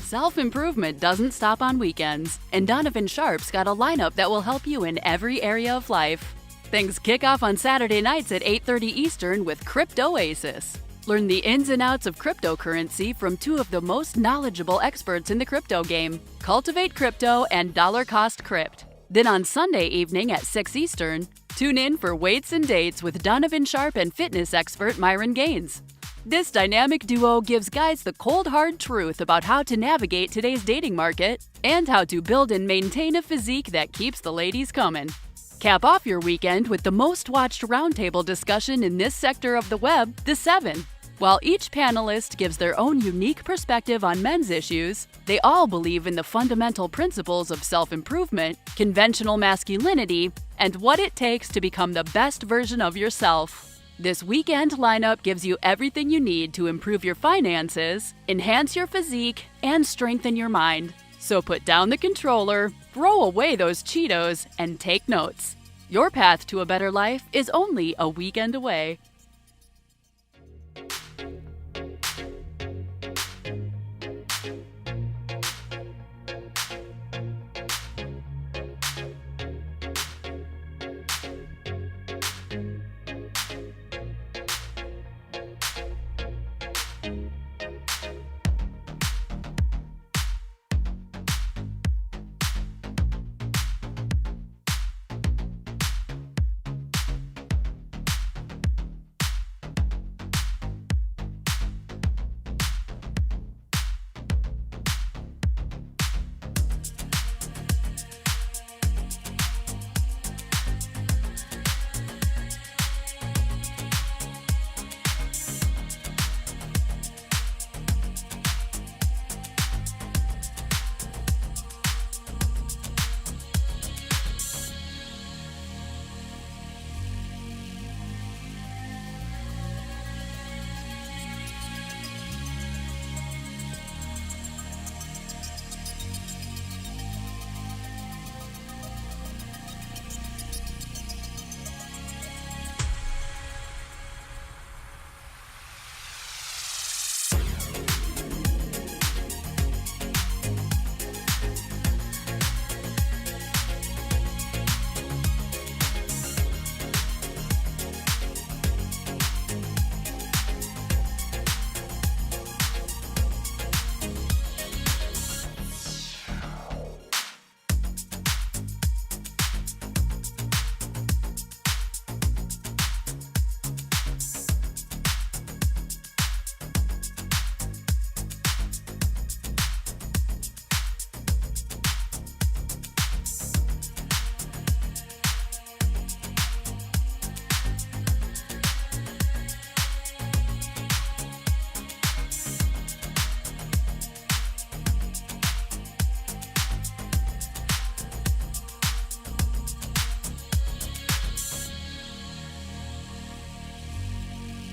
Self-improvement doesn't stop on weekends, and Donovan Sharpe's got a lineup that will help you in every area of life. Things kick off on Saturday nights at 8:30 Eastern with Crypto Oasis. Learn the ins and outs of cryptocurrency from two of the most knowledgeable experts in the crypto game, Cultivate Crypto and Dollar Cost Crypt. Then on Sunday evening at 6 Eastern, tune in for Weights and Dates with Donovan Sharpe and fitness expert Myron Gaines. This dynamic duo gives guys the cold hard truth about how to navigate today's dating market and how to build and maintain a physique that keeps the ladies coming. Cap off your weekend with the most watched roundtable discussion in this sector of the web, The Seven. While each panelist gives their own unique perspective on men's issues, they all believe in the fundamental principles of self-improvement, conventional masculinity, and what it takes to become the best version of yourself. This weekend lineup gives you everything you need to improve your finances, enhance your physique, and strengthen your mind. So put down the controller, throw away those Cheetos, and take notes. Your path to a better life is only a weekend away.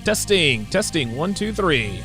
Testing, 1, 2, 3.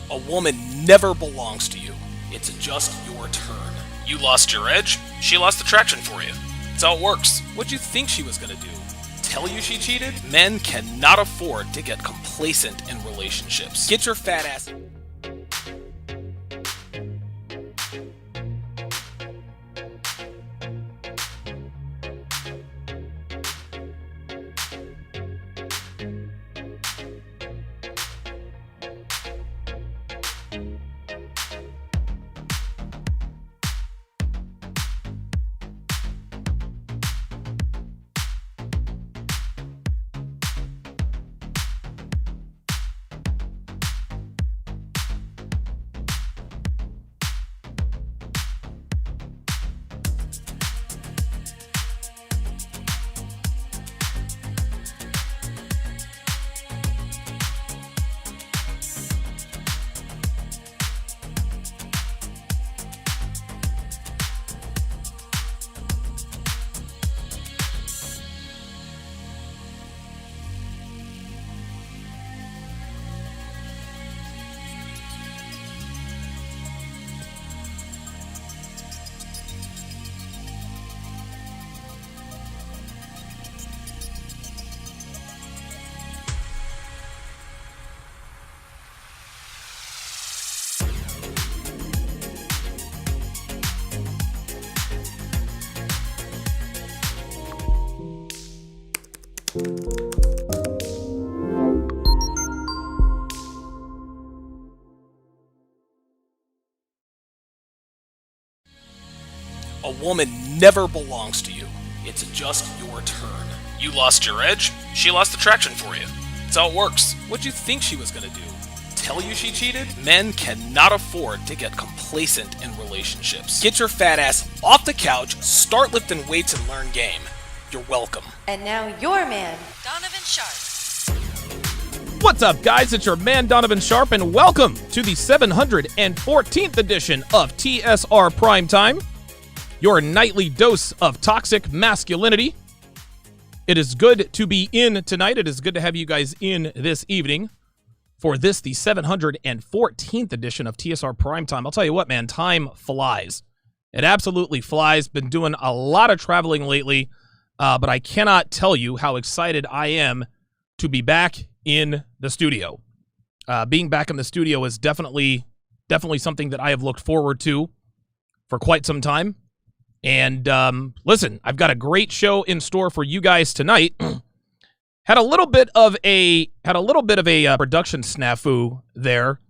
A woman never belongs to you. It's just your turn. You lost your edge, she lost attraction for you. That's how it works. What'd you think she was gonna do? Tell you she cheated? Men cannot afford to get complacent in relationships. Get your fat ass... A woman never belongs to you. It's just your turn. You lost your edge, she lost attraction for you. That's how it works. What'd you think she was gonna do? Tell you she cheated? Men cannot afford to get complacent in relationships. Get your fat ass off the couch, start lifting weights, and learn game. You're welcome. And now your man, Donovan Sharpe. What's up, guys? It's your man, Donovan Sharpe, and welcome to the 714th edition of TSR Primetime, your nightly dose of toxic masculinity. It is good to be in tonight. It is good to have you guys in this evening for this, the 714th edition of TSR Primetime. I'll tell you what, man, time flies. It absolutely flies. Been doing a lot of traveling lately, but I cannot tell you how excited I am to be back in the studio. Being back in the studio is definitely something that I have looked forward to for quite some time. And listen, I've got a great show in store for you guys tonight. Had a little bit of a production snafu there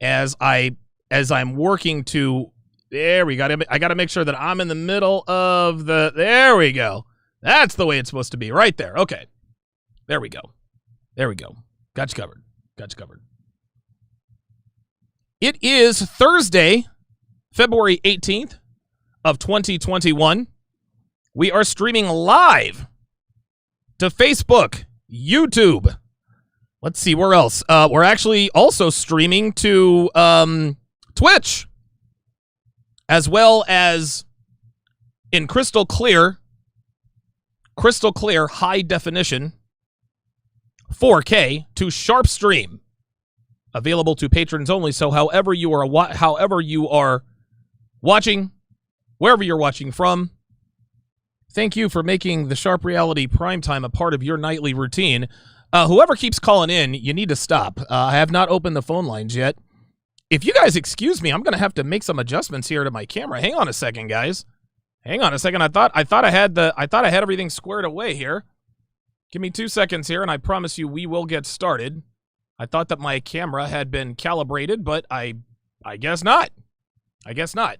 as I'm working to. There we go. I got to make sure that I'm in the middle of the. There we go. That's the way it's supposed to be, right there. Okay, there we go. There we go. Got you covered. Got you covered. It is Thursday, February 18th. Of 2021. We are streaming live to Facebook, YouTube. Let's see, where else? We're actually also streaming to Twitch, as well as in crystal clear high definition 4K to Sharpe Stream, available to patrons only. So however you are watching, wherever you're watching from, thank you for making the Sharpe Reality Primetime a part of your nightly routine. Whoever keeps calling in, you need to stop. I have not opened the phone lines yet. If you guys excuse me, I'm going to have to make some adjustments here to my camera. Hang on a second, guys. Hang on a second. I thought I had everything squared away here. Give me 2 seconds here, and I promise you we will get started. I thought that my camera had been calibrated, but I guess not. I guess not.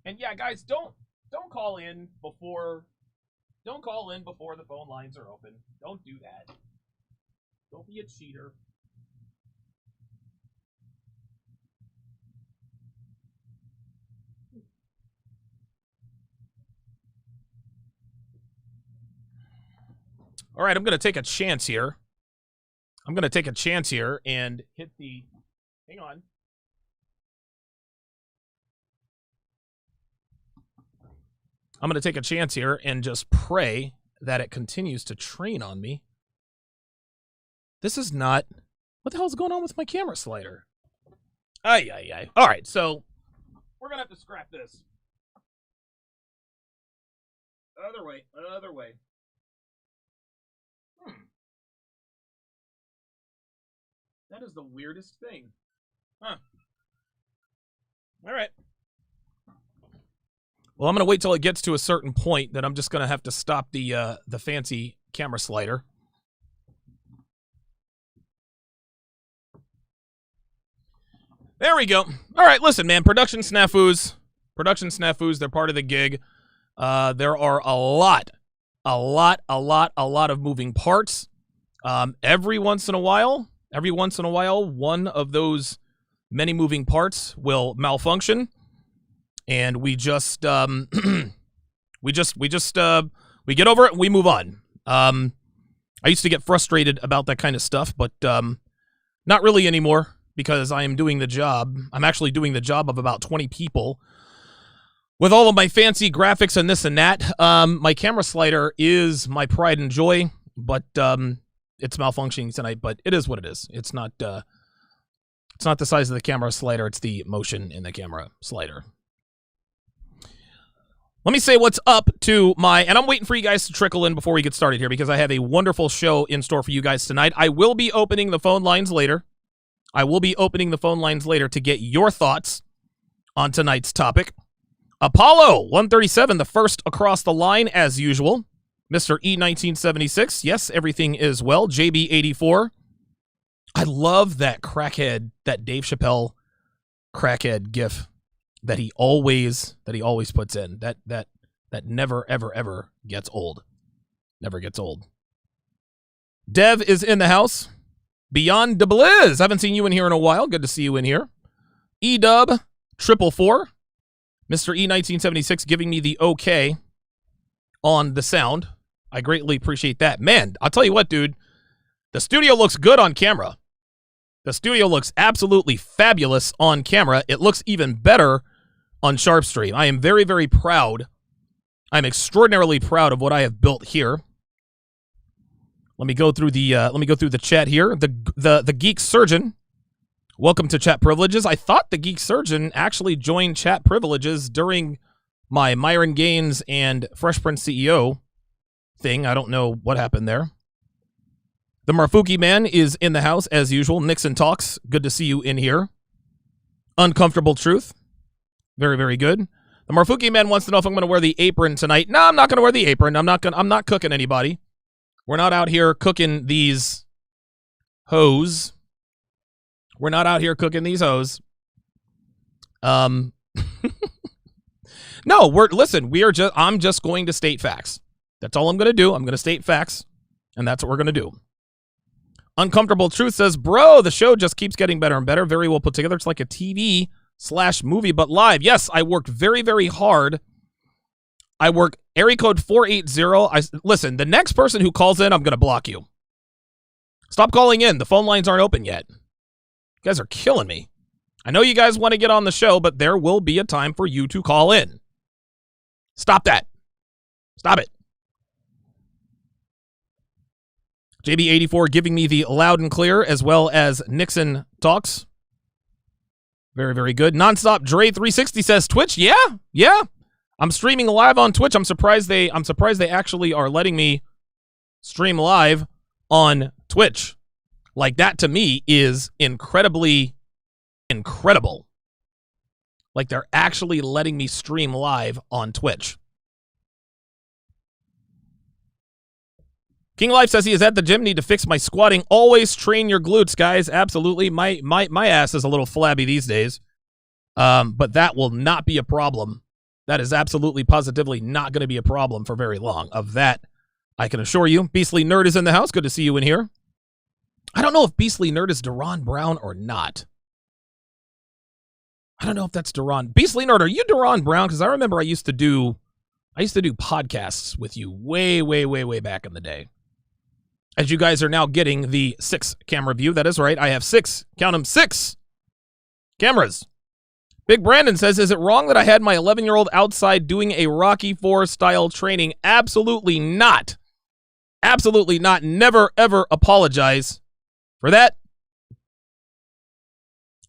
And yeah, guys, don't call in before the phone lines are open. Don't do that. Don't be a cheater. All right, I'm going to take a chance here. I'm going to take a chance here and hit the... Hang on. I'm going to take a chance here and just pray that it continues to train on me. This is not... What the hell is going on with my camera slider? Ay, ay, ay. All right, so we're going to have to scrap this. Other way. That is the weirdest thing. Huh. All right. Well, I'm going to wait till it gets to a certain point that I'm just going to have to stop the fancy camera slider. There we go. All right, listen, man. Production snafus, they're part of the gig. There are a lot of moving parts. Every once in a while, one of those many moving parts will malfunction, and we just we get over it and we move on. I used to get frustrated about that kind of stuff, but not really anymore, because I am doing the job. I'm actually doing the job of about 20 people with all of my fancy graphics and this and that. My camera slider is my pride and joy, but it's malfunctioning tonight. But it is what it is. It's not the size of the camera slider. It's the motion in the camera slider. Let me say what's up to and I'm waiting for you guys to trickle in before we get started here, because I have a wonderful show in store for you guys tonight. I will be opening the phone lines later. To get your thoughts on tonight's topic. Apollo 137, the first across the line as usual. Mr. E1976, yes, everything is well. JB84. I love that crackhead, that Dave Chappelle crackhead gif that he always puts in. That never ever gets old. Never gets old. Dev is in the house. Beyond the Blizz. Haven't seen you in here in a while. Good to see you in here. E-Dub 444. Mr. E1976 giving me the okay on the sound. I greatly appreciate that. Man, I'll tell you what, dude. The studio looks good on camera. The studio looks absolutely fabulous on camera. It looks even better on Sharpe Stream. I am very, very proud. I'm extraordinarily proud of what I have built here. Let me go through the chat here. The Geek Surgeon. Welcome to Chat Privileges. I thought the Geek Surgeon actually joined Chat Privileges during my Myron Gaines and Fresh Prince CEO thing. I don't know what happened there. The Marfuki Man is in the house as usual. Nixon Talks. Good to see you in here. Uncomfortable Truth. Very, very good. The Marfuki Man wants to know if I'm going to wear the apron tonight. No, I'm not going to wear the apron. I'm not cooking anybody. We're not out here cooking these hoes. We're not out here cooking these hoes. No, I'm just going to state facts. That's all I'm going to do. I'm going to state facts, and that's what we're going to do. Uncomfortable Truth says, bro, the show just keeps getting better and better. Very well put together. It's like a TV/movie, but live. Yes, I worked very, very hard. I work area code 480. Listen, the next person who calls in, I'm going to block you. Stop calling in. The phone lines aren't open yet. You guys are killing me. I know you guys want to get on the show, but there will be a time for you to call in. Stop that. Stop it. JB84 giving me the loud and clear, as well as Nixon Talks. Very, very good. Nonstop Dre360 says, Twitch? Yeah. I'm streaming live on Twitch. I'm surprised they actually are letting me stream live on Twitch. Like, that to me is incredibly incredible. Like, they're actually letting me stream live on Twitch. King Life says he is at the gym. Need to fix my squatting. Always train your glutes, guys. Absolutely. My ass is a little flabby these days. But that will not be a problem. That is absolutely positively not going to be a problem for very long. Of that, I can assure you. Beastly Nerd is in the house. Good to see you in here. I don't know if Beastly Nerd is Deron Brown or not. I don't know if that's Deron. Beastly Nerd, are you Deron Brown? Because I remember I used to do podcasts with you way, way, way, way back in the day. As you guys are now getting the 6 camera view. That is right. I have 6. Count them, 6 cameras. Big Brandon says, is it wrong that I had my 11-year-old outside doing a Rocky IV style training? Absolutely not. Absolutely not. Never, ever apologize for that.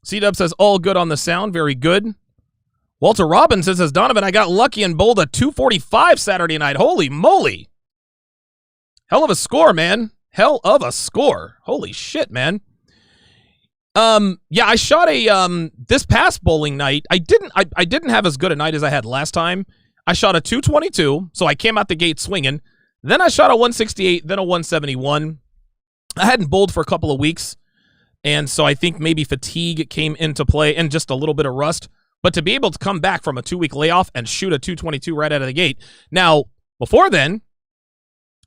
C-Dub says, all good on the sound. Very good. Walter Robinson says, Donovan, I got lucky and bowled a 245 Saturday night. Holy moly. Hell of a score, man. Hell of a score. Holy shit, man. Yeah, I shot a, this past bowling night, I didn't have as good a night as I had last time. I shot a 222, so I came out the gate swinging. Then I shot a 168, then a 171. I hadn't bowled for a couple of weeks, and so I think maybe fatigue came into play and just a little bit of rust. But to be able to come back from a 2-week layoff and shoot a 222 right out of the gate. Now, before then,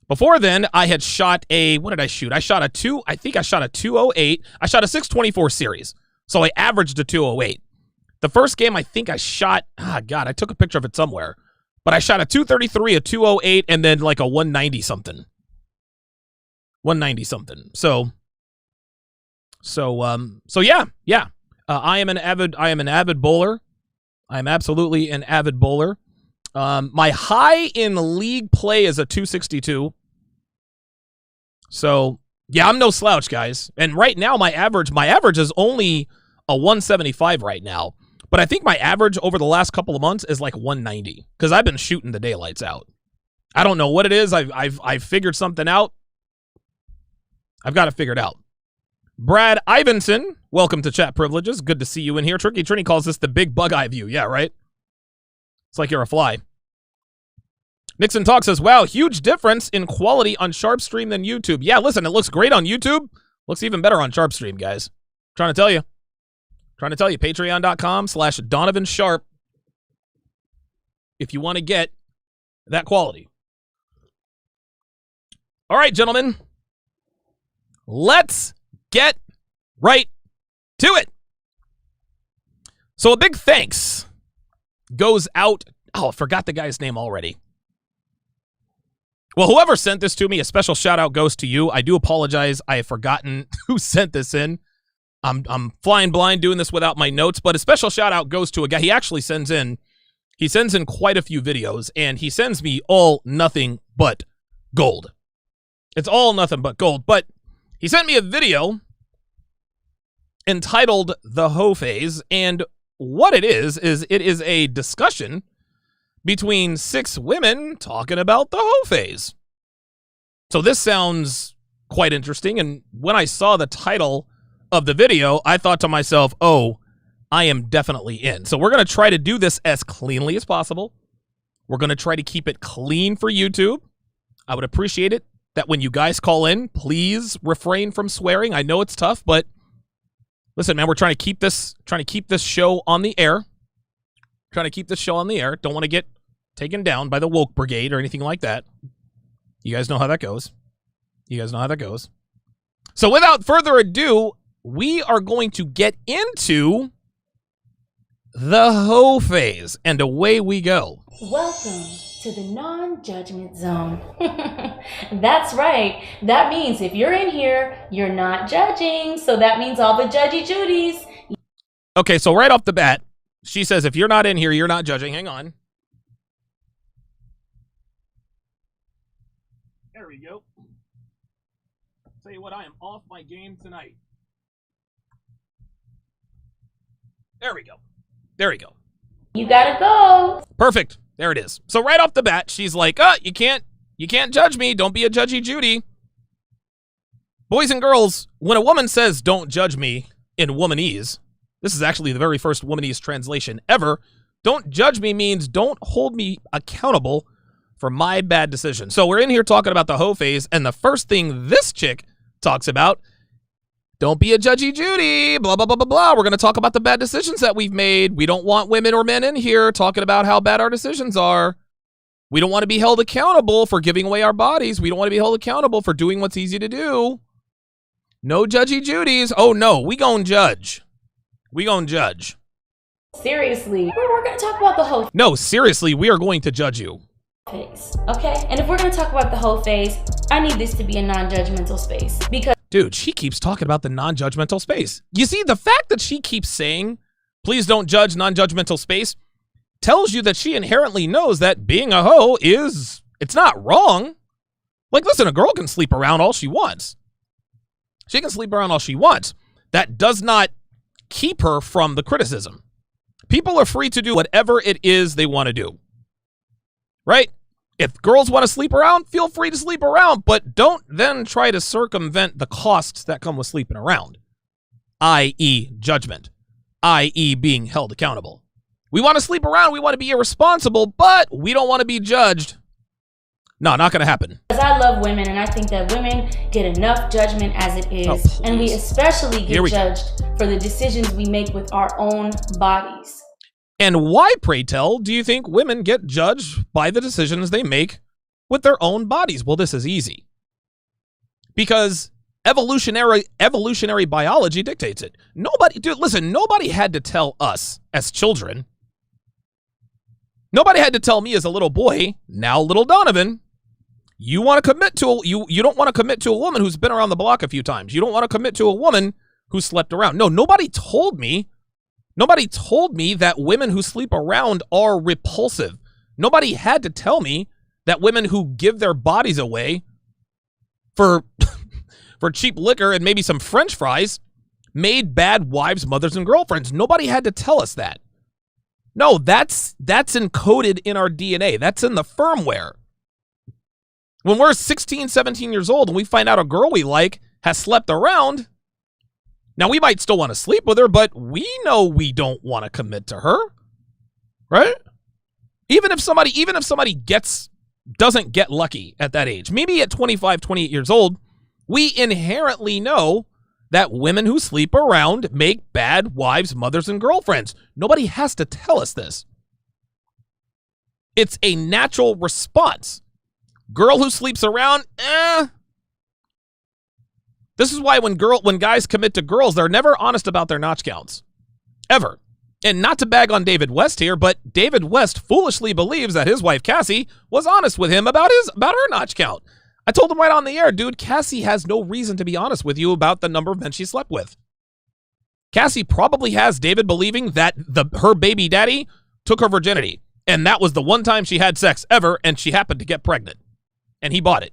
I had shot a, what did I shoot? I shot a 208. I shot a 624 series. So I averaged a 208. The first game, I think I shot, God, I took a picture of it somewhere. But I shot a 233, a 208, and then like a 190 something. 190 something. So yeah. I am an avid bowler. I am absolutely an avid bowler. My high in league play is a 262. So, yeah, I'm no slouch, guys. And right now, my average is only a 175 right now. But I think my average over the last couple of months is like 190 because I've been shooting the daylights out. I don't know what it is. I've figured something out. I've got it figured out. Brad Ivanson, welcome to Chat Privileges. Good to see you in here. Tricky Trini calls this the big bug eye view. Yeah, right? It's like you're a fly. Nixon Talk says, wow, huge difference in quality on Sharpe Stream than YouTube. Yeah, listen, it looks great on YouTube. Looks even better on Sharpe Stream, guys. Trying to tell you. Patreon.com/Donovan Sharpe if you want to get that quality. All right, gentlemen. Let's get right to it. So a big thanks goes out. Oh, I forgot the guy's name already. Well, whoever sent this to me, a special shout out goes to you. I do apologize. I have forgotten who sent this in. I'm flying blind doing this without my notes, but a special shout out goes to a guy. He actually sends in quite a few videos, and he sends me all nothing but gold. It's all nothing but gold, but he sent me a video entitled The Heaux Phase, and what it is it is a discussion between 6 women talking about the Heaux Phase. So this sounds quite interesting, and when I saw the title of the video, I thought to myself, oh, I am definitely in. So we're going to try to do this as cleanly as possible. We're going to try to keep it clean for YouTube. I would appreciate it that when you guys call in, please refrain from swearing. I know it's tough, but listen, man, we're trying to keep this show on the air. Trying to keep this show on the air. Don't want to get taken down by the woke brigade or anything like that. You guys know how that goes. So without further ado, we are going to get into the Heaux Phase, and away we go. Welcome to the non-judgment zone. That's right. That means if you're in here, you're not judging. So that means all the judgy Judies. Okay, so right off the bat, she says, if you're not in here, you're not judging. Hang on. There we go. Tell you what, I am off my game tonight. There we go. You gotta go. Perfect. There it is. So right off the bat, she's like, you can't judge me. Don't be a judgy Judy. Boys and girls, when a woman says, don't judge me in womanese, this is actually the very first womanese translation ever. Don't judge me means don't hold me accountable for my bad decision. So we're in here talking about the Heaux Phase, and the first thing this chick talks about, don't be a judgy Judy, blah, blah, blah, blah, blah. We're going to talk about the bad decisions that we've made. We don't want women or men in here talking about how bad our decisions are. We don't want to be held accountable for giving away our bodies. We don't want to be held accountable for doing what's easy to do. No judgy Judies. Oh, no, we gon' judge. Seriously, we're going to talk about the Heaux No, seriously, we are going to judge you. Phase, okay? And if we're going to talk about the Heaux Phase, I need this to be a non-judgmental space because dude, she keeps talking about the non-judgmental space. You see, the fact that she keeps saying, please don't judge non-judgmental space, tells you that she inherently knows that being a hoe it's not wrong. Like, listen, a girl can sleep around all she wants. She can sleep around all she wants. That does not keep her from the criticism. People are free to do whatever it is they want to do. Right? If girls want to sleep around, feel free to sleep around, but don't then try to circumvent the costs that come with sleeping around, i.e. judgment, i.e. being held accountable. We want to sleep around, we want to be irresponsible, but we don't want to be judged. No, not going to happen. Because I love women, and I think that women get enough judgment as it is. And we especially get judged for the decisions we make with our own bodies. And why, pray tell, do you think women get judged by the decisions they make with their own bodies? Well, this is easy. Because evolutionary biology dictates it. Nobody had to tell us as children. Nobody had to tell me as a little boy, now little Donovan, you want to commit to you don't want to commit to a woman who's been around the block a few times. You don't want to commit to a woman who slept around. No, nobody told me. Nobody told me that women who sleep around are repulsive. Nobody had to tell me that women who give their bodies away for for cheap liquor and maybe some French fries made bad wives, mothers, and girlfriends. Nobody had to tell us that. No, that's encoded in our DNA. That's in the firmware. When we're 16, 17 years old and we find out a girl we like has slept around, now we might still want to sleep with her, but we know we don't want to commit to her, right? Even if somebody doesn't get lucky at that age, maybe at 25, 28 years old, we inherently know that women who sleep around make bad wives, mothers, and girlfriends. Nobody has to tell us this. It's a natural response. Girl who sleeps around, This is why when guys commit to girls, they're never honest about their notch counts. Ever. And not to bag on David West here, but David West foolishly believes that his wife Cassie was honest with him about her notch count. I told him right on the air, dude, Cassie has no reason to be honest with you about the number of men she slept with. Cassie probably has David believing that her baby daddy took her virginity, and that was the one time she had sex ever, and she happened to get pregnant, and he bought it.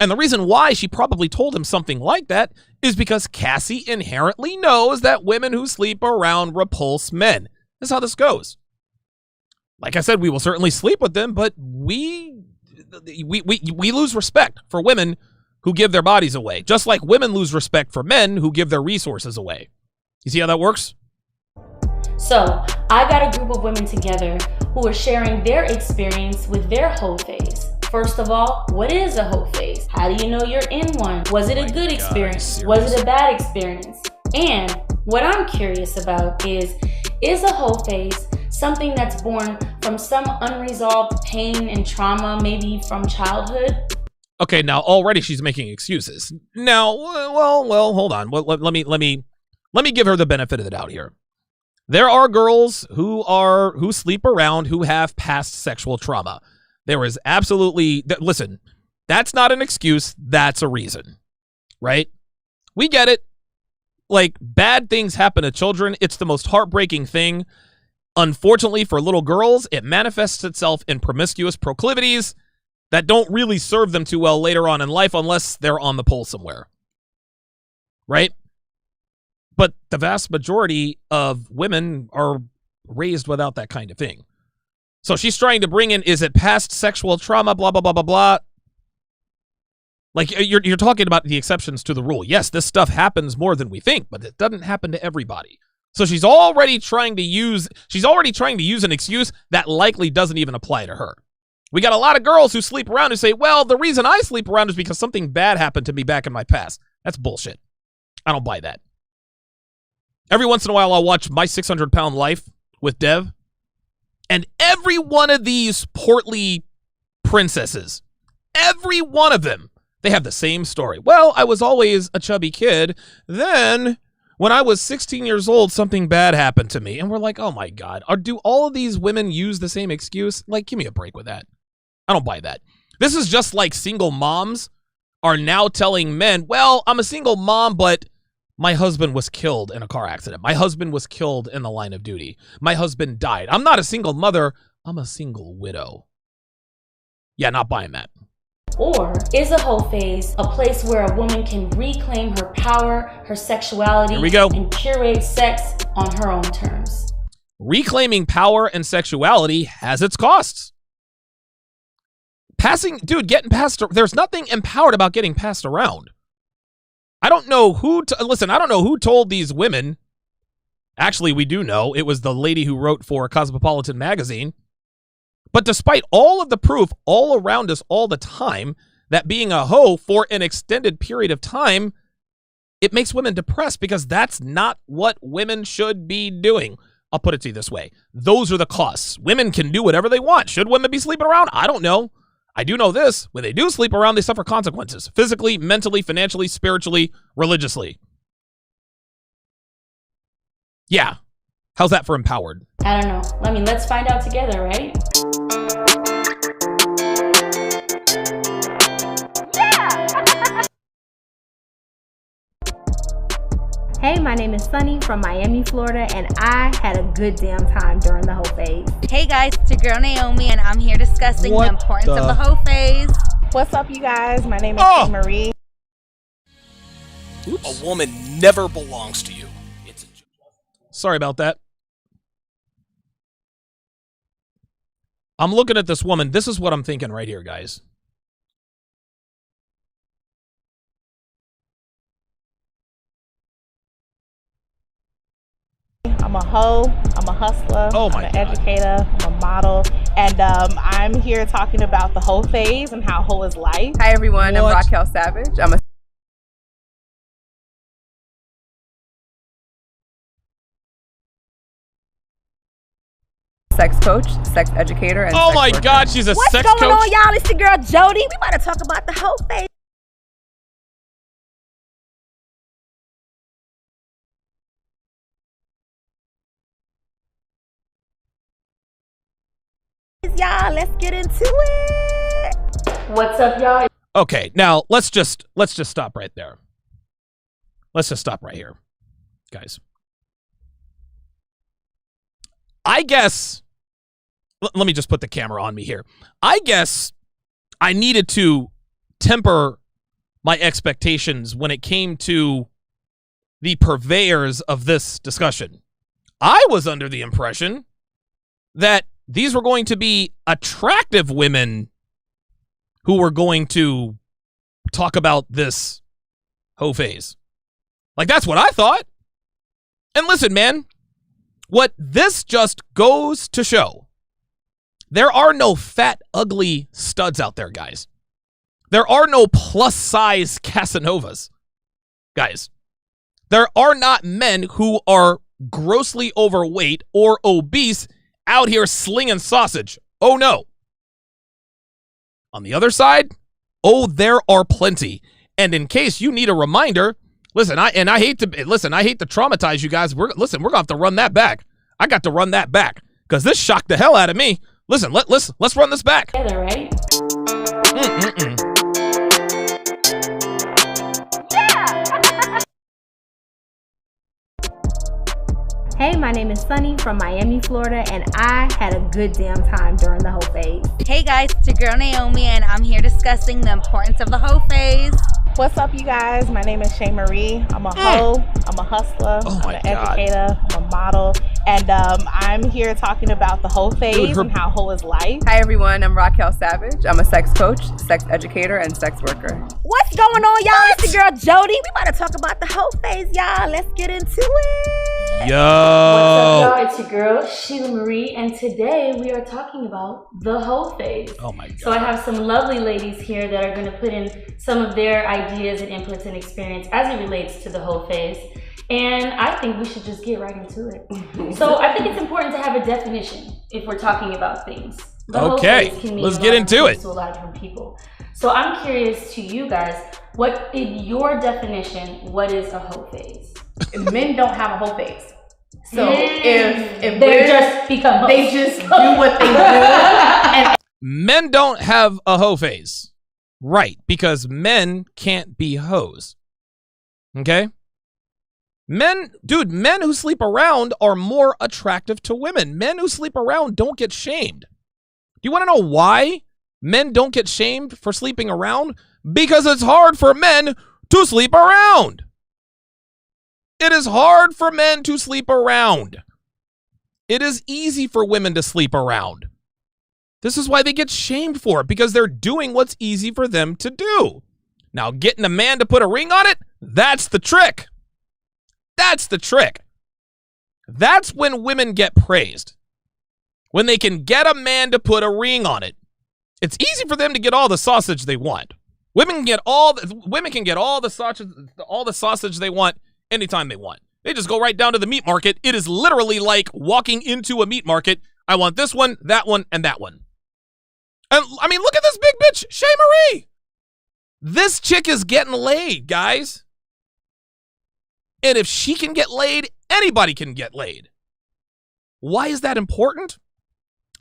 And the reason why she probably told him something like that is because Cassie inherently knows that women who sleep around repulse men. That's how this goes. Like I said, we will certainly sleep with them, but we lose respect for women who give their bodies away, just like women lose respect for men who give their resources away. You see how that works? So I got a group of women together who are sharing their experience with their Heaux phase. First of all, what is a Heaux phase? How do you know you're in one? Was it a good experience? Was it a bad experience? And what I'm curious about is a Heaux phase something that's born from some unresolved pain and trauma, maybe from childhood? Okay, now already she's making excuses. Now, well, hold on. Let me give her the benefit of the doubt here. There are girls who sleep around who have past sexual trauma. There is absolutely, listen, that's not an excuse, that's a reason, right? We get it. Like, bad things happen to children. It's the most heartbreaking thing. Unfortunately for little girls, it manifests itself in promiscuous proclivities that don't really serve them too well later on in life unless they're on the pole somewhere, right? But the vast majority of women are raised without that kind of thing. So she's trying to bring in, is it past sexual trauma, blah, blah, blah, blah, blah. Like, you're talking about the exceptions to the rule. Yes, this stuff happens more than we think, but it doesn't happen to everybody. So she's already trying to use an excuse that likely doesn't even apply to her. We got a lot of girls who sleep around who say, well, the reason I sleep around is because something bad happened to me back in my past. That's bullshit. I don't buy that. Every once in a while, I'll watch My 600-Pound Life with Dev. And every one of these portly princesses, every one of them, they have the same story. Well, I was always a chubby kid. Then, when I was 16 years old, something bad happened to me. And we're like, oh my God. Do all of these women use the same excuse? Like, give me a break with that. I don't buy that. This is just like single moms are now telling men, well, I'm a single mom, but my husband was killed in a car accident. My husband was killed in the line of duty. My husband died. I'm not a single mother. I'm a single widow. Yeah, not buying that. Or is a hoe phase a place where a woman can reclaim her power, her sexuality, Here we go. and curate sex on her own terms? Reclaiming power and sexuality has its costs. Getting passed, there's nothing empowered about getting passed around. I don't know who, listen, I don't know who told these women. Actually, we do know. It was the lady who wrote for Cosmopolitan magazine. But despite all of the proof all around us all the time that being a hoe for an extended period of time, it makes women depressed because that's not what women should be doing. I'll put it to you this way. Those are the costs. Women can do whatever they want. Should women be sleeping around? I don't know. I do know this. When they do sleep around, they suffer consequences. Physically, mentally, financially, spiritually, religiously. Yeah. How's that for empowered? I don't know. I mean, let's find out together, right? Hey, my name is Sunny from Miami, Florida, and I had a good damn time during the hoe phase. Hey guys, it's your girl Naomi, and I'm here discussing the importance of the hoe phase. What's up, you guys? My name is Marie. A woman never belongs to you. Sorry about that. I'm looking at this woman. This is what I'm thinking right here, guys. I'm a hoe, I'm a hustler, Oh my I'm an God. educator, I'm a model, and I'm here talking about the hoe phase and how hoe is life. Hi everyone, What? I'm Raquel Savage. I'm a sex coach, sex educator, and Oh sex my worker. God, she's a What's sex going coach. on, y'all? It's your girl Jody. We about to talk about the hoe phase. Y'all, let's get into it. What's up, y'all? Okay, now let's just stop right there. Let's just stop right here, guys. I guess, let me just put the camera on me here. I guess I needed to temper my expectations when it came to the purveyors of this discussion. I was under the impression that these were going to be attractive women who were going to talk about this hoe phase. Like, that's what I thought. And listen, man, what this just goes to show, there are no fat, ugly studs out there, guys. There are no plus-size Casanovas, guys. There are not men who are grossly overweight or obese out here slinging sausage. Oh, no. On the other side, oh, there are plenty. And in case you need a reminder, listen, I hate to traumatize you guys. We're gonna have to run that back. I got to run that back because this shocked the hell out of me. Listen, let's run this back. Together, right? Hey, my name is Sunny from Miami, Florida, and I had a good damn time during the hoe phase. Hey guys, it's your girl Naomi, and I'm here discussing the importance of the hoe phase. What's up, you guys? My name is Shay Marie. I'm a hoe, I'm a hustler, Oh I'm my an God. educator, I'm a model, and I'm here talking about the hoe phase her- and how hoe is life. Hi everyone, I'm Raquel Savage. I'm a sex coach, sex educator, and sex worker. What's going on, y'all? It's your girl Jody. We about to talk about the hoe phase, y'all. Let's get into it. What's up, Yo. y'all? It's your girl, Sheila Marie, and today we are talking about the hoe phase. Oh my God. So I have some lovely ladies here that are going to put in some of their ideas and inputs and experience as it relates to the hoe phase. And I think we should just get right into it. So I think it's important to have a definition if we're talking about things. The hoe Okay, phase can mean let's a get lot of into things it. to a lot of different people. So I'm curious to you guys, what in your definition, what is a hoe phase? Men don't have a whole phase. So if they we're just become hoes. they just do what they do. And Men don't have a hoe phase. Right, because men can't be hoes. Okay? Men who sleep around are more attractive to women. Men who sleep around don't get shamed. Do you want to know why Men don't get shamed for sleeping around because it's hard for men to sleep around. It is hard for men to sleep around. It is easy for women to sleep around. This is why they get shamed for it, because they're doing what's easy for them to do. Now, getting a man to put a ring on it, that's the trick. That's the trick. That's when women get praised. When they can get a man to put a ring on it. It's easy for them to get all the sausage they want. Women can get all the sausage they want anytime they want. They just go right down to the meat market. It is literally like walking into a meat market. I want this one, and that one. And I mean, look at this big bitch, Shay Marie. This chick is getting laid, guys. And if she can get laid, anybody can get laid. Why is that important?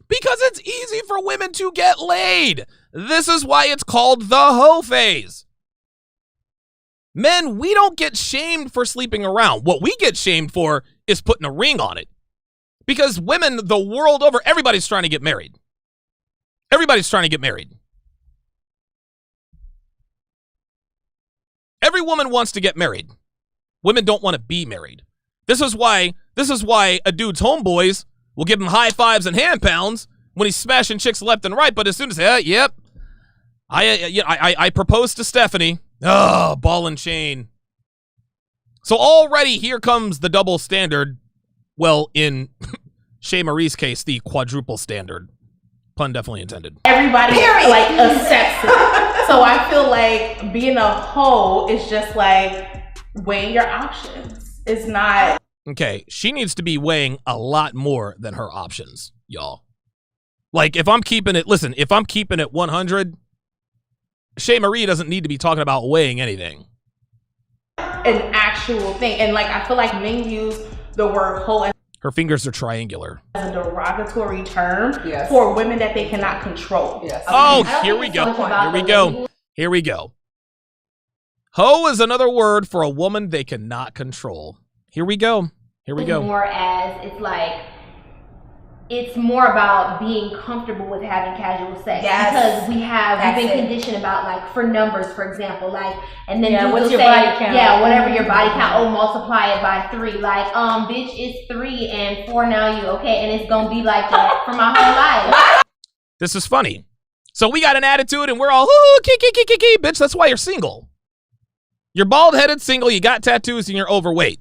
Because it's easy for women to get laid. This is why it's called the hoe phase. Men, we don't get shamed for sleeping around. What we get shamed for is putting a ring on it. Because women the world over, everybody's trying to get married. Everybody's trying to get married. Every woman wants to get married. Women don't want to be married. This is why a dude's homeboys will give him high fives and hand pounds when he's smashing chicks left and right. But as soon as, yep, I proposed to Stephanie. Oh, ball and chain. So already here comes the double standard. Well, in Shay Marie's case, the quadruple standard. Pun definitely intended. Everybody like accepts it. So I feel like being a hoe is just like weighing your options. It's not. Okay, she needs to be weighing a lot more than her options, y'all. Like, if I'm keeping it 100, Shay Marie doesn't need to be talking about weighing anything. An actual thing. And like, I feel like men use the word hoe her fingers are triangular as a derogatory term for women that they cannot control. Yes. Oh, here we go. Here we go. Here we go. Hoe is another word for a woman they cannot control. Here we go. Here we go. More as it's more about being comfortable with having casual sex. Yes. Because we've been conditioned about, like, for numbers, for example, like, and then what's your say, body count? yeah, whatever your body count, oh, multiply it by 3. Like, bitch, it's 3 and 4 now, you okay? And it's gonna be like that for my whole life. This is funny. So we got an attitude and we're all, ooh, kiki, bitch, that's why you're single. You're bald-headed, single, you got tattoos, and you're overweight.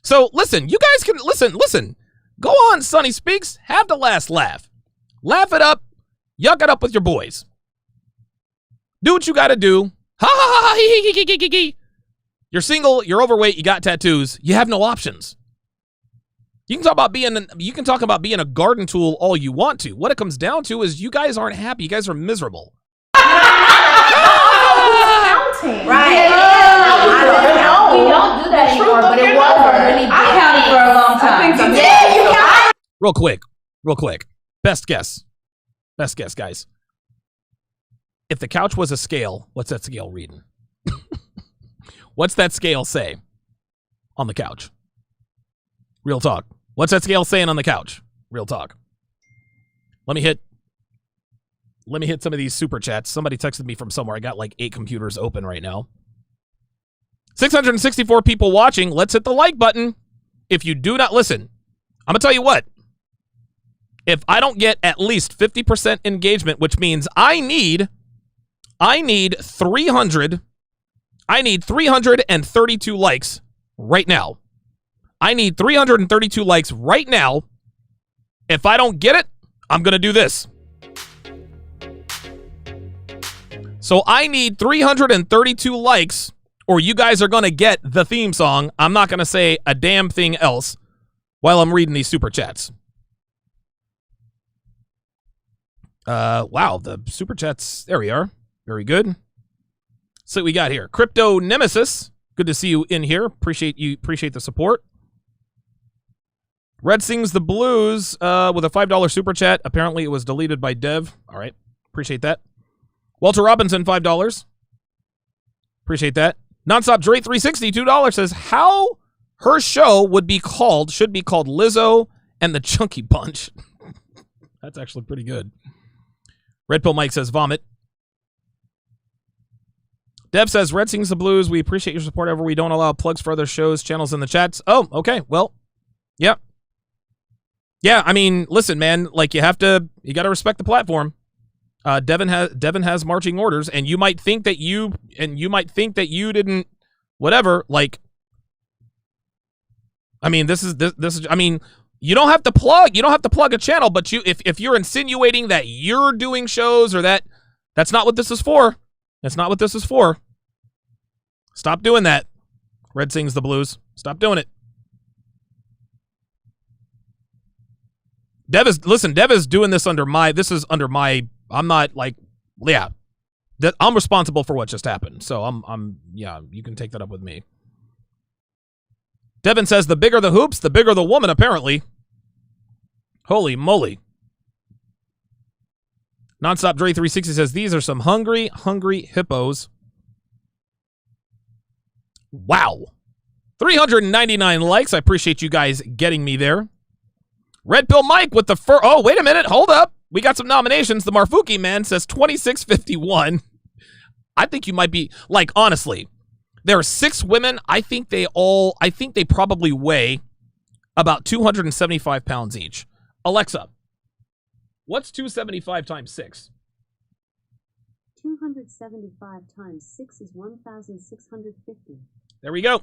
So listen, you guys can, listen. Go on, Sonny Speaks. Have the last laugh. Laugh it up. Yuck it up with your boys. Do what you got to do. Ha ha ha ha hee. You're single. You're overweight. You got tattoos. You have no options. You can talk about being a garden tool all you want to. What it comes down to is you guys aren't happy. You guys are miserable. Right. We don't do that anymore, but it was a really big I counted for a long time. Real quick. Best guess, guys. If the couch was a scale, what's that scale reading? What's that scale say on the couch? Real talk. What's that scale saying on the couch? Real talk. Let me hit some of these super chats. Somebody texted me from somewhere. I got like 8 computers open right now. 664 people watching. Let's hit the like button. If you do not listen, I'm going to tell you what. If I don't get at least 50% engagement, which means I need 332 likes right now. I need 332 likes right now. If I don't get it, I'm going to do this. So I need 332 likes, or you guys are going to get the theme song. I'm not going to say a damn thing else while I'm reading these super chats. Wow, the super chats, there we are. Very good. So we got here. Crypto Nemesis, good to see you in here. Appreciate the support. Red Sings the Blues with a $5 super chat. Apparently it was deleted by Dev. All right, appreciate that. Walter Robinson, $5. Appreciate that. Nonstop Dre 360, $2 says how her show should be called Lizzo and the Chunky Bunch. That's actually pretty good. Red Pill Mike says vomit. Dev says, Red sings the blues. We appreciate your support. However, we don't allow plugs for other shows, channels in the chats. Oh, okay. Well, yeah. Yeah, I mean, listen, man, like you got to respect the platform. Devin has marching orders, and you might think that you didn't, whatever, like, I mean, this is, I mean, you don't have to plug a channel, but if you're insinuating that you're doing shows or that's not what this is for. That's not what this is for. Stop doing that. Red sings the blues. Stop doing it. Dev is doing this under my, I'm not like, yeah. I'm responsible for what just happened. So yeah, you can take that up with me. Devin says, the bigger the hoops, the bigger the woman, apparently. Holy moly. Nonstop Dre 360 says, these are some hungry hippos. Wow. 399 likes. I appreciate you guys getting me there. Red Pill Mike with the oh, wait a minute. Hold up. We got some nominations. The Marfuki man says 2651. I think you might be, like, honestly, there are 6 women. I think they probably weigh about 275 pounds each. Alexa, what's 275 times 6? 275 times 6 is 1,650. There we go.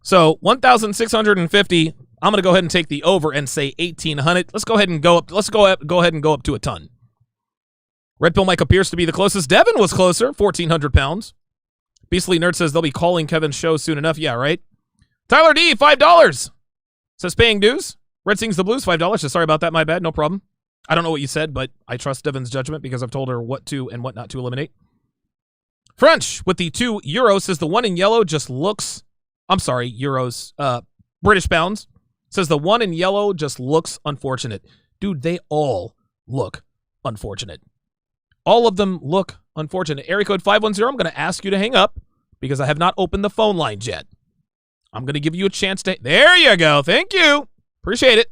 So 1,650. I'm gonna go ahead and take the over and say 1,800. Let's go ahead and go up. Let's go ahead and go up to a ton. Red Pill Mike appears to be the closest. Devin was closer, 1,400 pounds. Beastly Nerd says they'll be calling Kevin's show soon enough. Yeah, right. Tyler D, $5 says paying dues. Red sings the blues, $5. Says sorry about that. My bad. No problem. I don't know what you said, but I trust Devin's judgment because I've told her what to and what not to eliminate. French with the €2 says the one in yellow just looks, I'm sorry, euros, British pounds. Says the one in yellow just looks unfortunate. Dude, they all look unfortunate. All of them look unfortunate. Area code 510, I'm going to ask you to hang up because I have not opened the phone lines yet. I'm going to give you a chance to, there you go. Thank you. Appreciate it.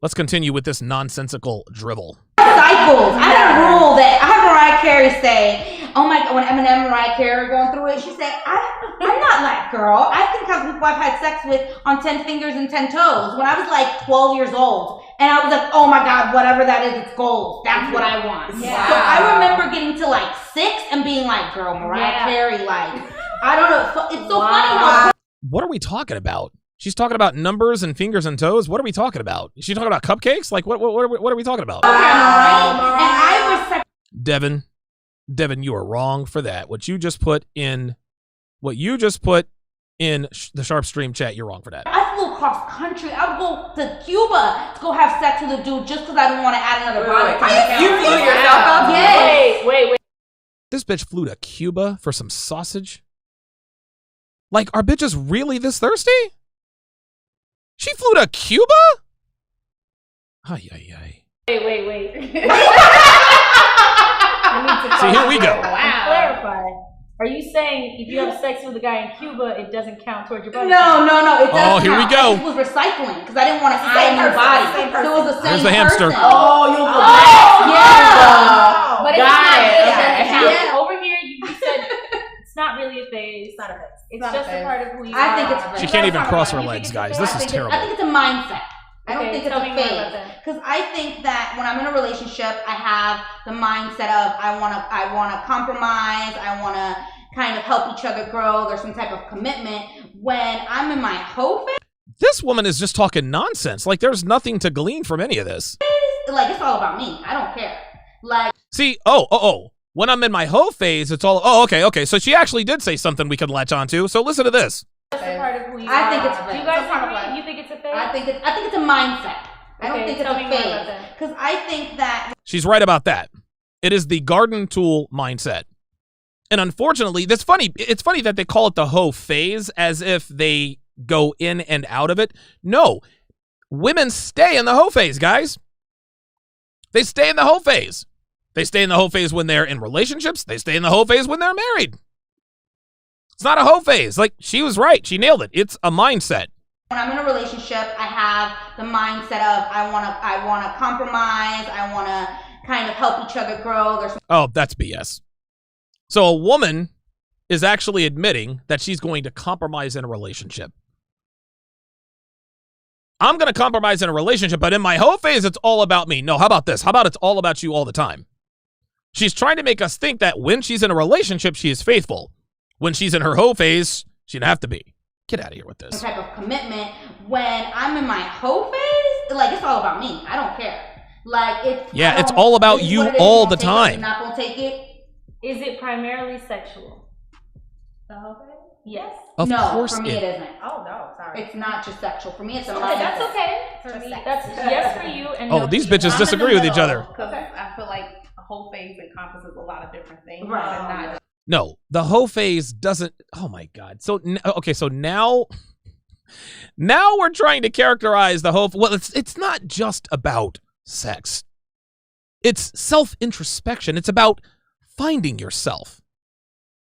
Let's continue with this nonsensical drivel. Cycles. I had a rule that I had Mariah Carey say, oh my God, when Eminem and Mariah Carey were going through it, she said, I'm not that girl. I think of people I've had sex with on 10 fingers and 10 toes when I was like 12 years old. And I was like, oh my God, whatever that is, it's gold. That's what I want. Yeah. So I remember getting to like 6 and being like, girl, Mariah Carey, like, I don't know. It's so funny how. What are we talking about? She's talking about numbers and fingers and toes. What are we talking about? Is she talking about cupcakes? Like, what are we talking about? And I was Devin, you are wrong for that. What you just put in the Sharpe stream chat, you're wrong for that. I flew across country. I would go to Cuba to go have sex with a dude just because I didn't want to add another body. You flew yourself up? Yes. Wait. This bitch flew to Cuba for some sausage? Like, are bitches really this thirsty? She flew to Cuba? Ay. Wait. See, here we go. Clarify. Are you saying if you have sex with a guy in Cuba, it doesn't count towards your body? No. It doesn't. Oh, here we go. It was recycling because I didn't want to add a new body. So it was the same There's the hamster. person. Oh, you'll go yeah. But it's not. It doesn't count. Yeah. Over here, you said it's not really a phase. It's not a phase. It's just a part of who you are. I think it's. She can't even cross her legs, guys. This is terrible. I think it's a mindset. I don't think it's a phase. Because I think that when I'm in a relationship, I have the mindset of I wanna compromise, I wanna kind of help each other grow. There's some type of commitment. When I'm in my Heaux phase, this woman is just talking nonsense. Like, there's nothing to glean from any of this. like it's all about me. I don't care. Like, see, when I'm in my Heaux phase, it's all, okay. So she actually did say something we could latch onto. So listen to this. That's a part of who you I think it's. Do you guys agree? You think it's a phase? I think it's a mindset. I don't think it's a phase. Because I think that she's right about that. It is the garden tool mindset. And unfortunately, that's funny. It's funny that they call it the Heaux phase as if they go in and out of it. No, women stay in the Heaux phase, guys. They stay in the Heaux phase. They stay in the Heaux phase when they're in relationships. They stay in the Heaux phase when they're married. It's not a Heaux phase. Like, she was right. She nailed it. It's a mindset. When I'm in a relationship, I have the mindset of I wanna compromise, I wanna kind of help each other grow. Oh, that's BS. So a woman is actually admitting that she's going to compromise in a relationship. I'm going to compromise in a relationship, but in my hoe phase, it's all about me. No, how about this? How about it's all about you all the time? She's trying to make us think that when she's in a relationship, she is faithful. When she's in her hoe phase, she'd have to be. Get out of here with this. Type of commitment. When I'm in my hoe phase, like, it's all about me. I don't care. Like, it's all about you all the time. You're not gonna take it. Is it primarily sexual? The hoe phase? Yes. Of no, course for me it isn't. Oh no, sorry. It's not just sexual. For me, it's a Okay, mindset. that's okay. For me, that's yes for you. And no these for you. bitches I'm disagree in the with each middle, other. Because I feel like a whole phase encompasses a lot of different things. Right. And not No, the hoe phase doesn't. Oh my God. So, okay, so now we're trying to characterize the hoe. Well, it's not just about sex. It's self-introspection. It's about finding yourself.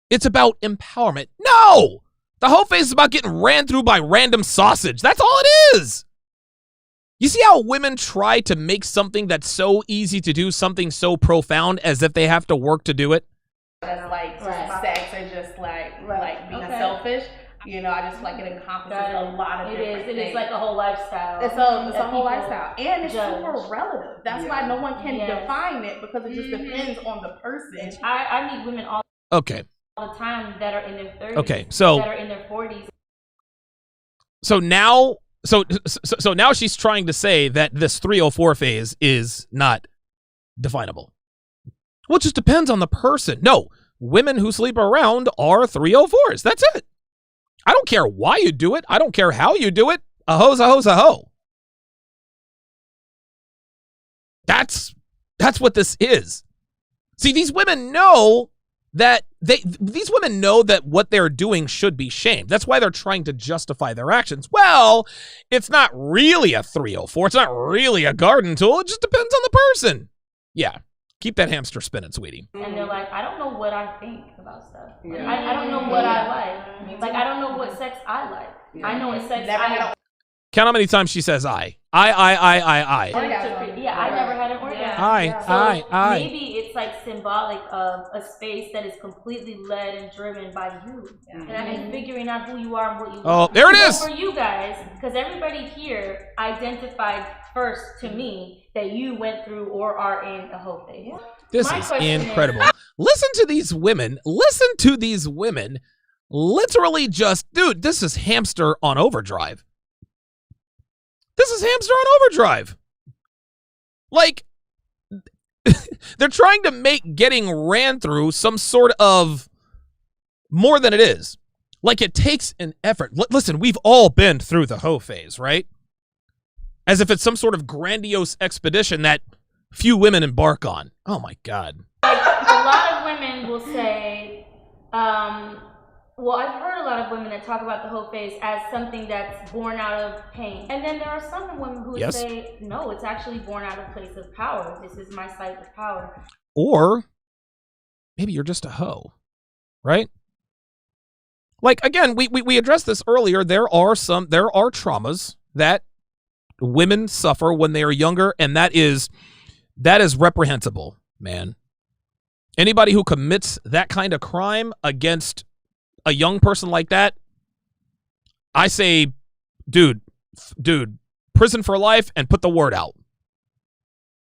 It's about empowerment. No! The hoe phase is about getting ran through by random sausage. That's all it is. You see how women try to make something that's so easy to do something so profound as if they have to work to do it? That's like just sex and just like being selfish. You know, I just feel like it encompasses a lot of different things. It is like a whole lifestyle. It's a whole lifestyle. And it's super relative. That's why no one can define it, because it just depends on the person. I meet women all Okay. the time that are in their 30s. Okay, so that are in their 40s. So now now she's trying to say that this 304 phase is not definable. Well, it just depends on the person. No, women who sleep around are 304s. That's it. I don't care why you do it. I don't care how you do it. A hoe's a hoe's a hoe. That's what this is. See, these women know that what they're doing should be shamed. That's why they're trying to justify their actions. Well, it's not really a 304. It's not really a garden tool. It just depends on the person. Yeah. Keep that hamster spinning, sweetie. And they're like, I don't know what I think about stuff. Like, I don't know what I like. Like, I don't know what sex I like. I know what sex I like. Count how many times she says I. Yeah, I never had an orgasm. I. Maybe it's like symbolic of a space that is completely led and driven by you. And I've been figuring out who you are and what you want. Oh, there it is. For you guys, because everybody here identified first to me that you went through or are in a hoe phase. This is incredible. Listen to these women. Literally just, dude, this is hamster on overdrive. Like, they're trying to make getting ran through some sort of more than it is. Like, it takes an effort. Listen, we've all been through the hoe phase, right? As if it's some sort of grandiose expedition that few women embark on. Oh my God. Like, a lot of women will say, well, I've heard a lot of women that talk about the hoe phase as something that's born out of pain. And then there are some women who would say, no, it's actually born out of a place of power. This is my site of power. Or maybe you're just a hoe, right? Like, again, we addressed this earlier. There are traumas that women suffer when they are younger, and that is reprehensible, man. Anybody who commits that kind of crime against a young person like that, I say, dude, prison for life and put the word out.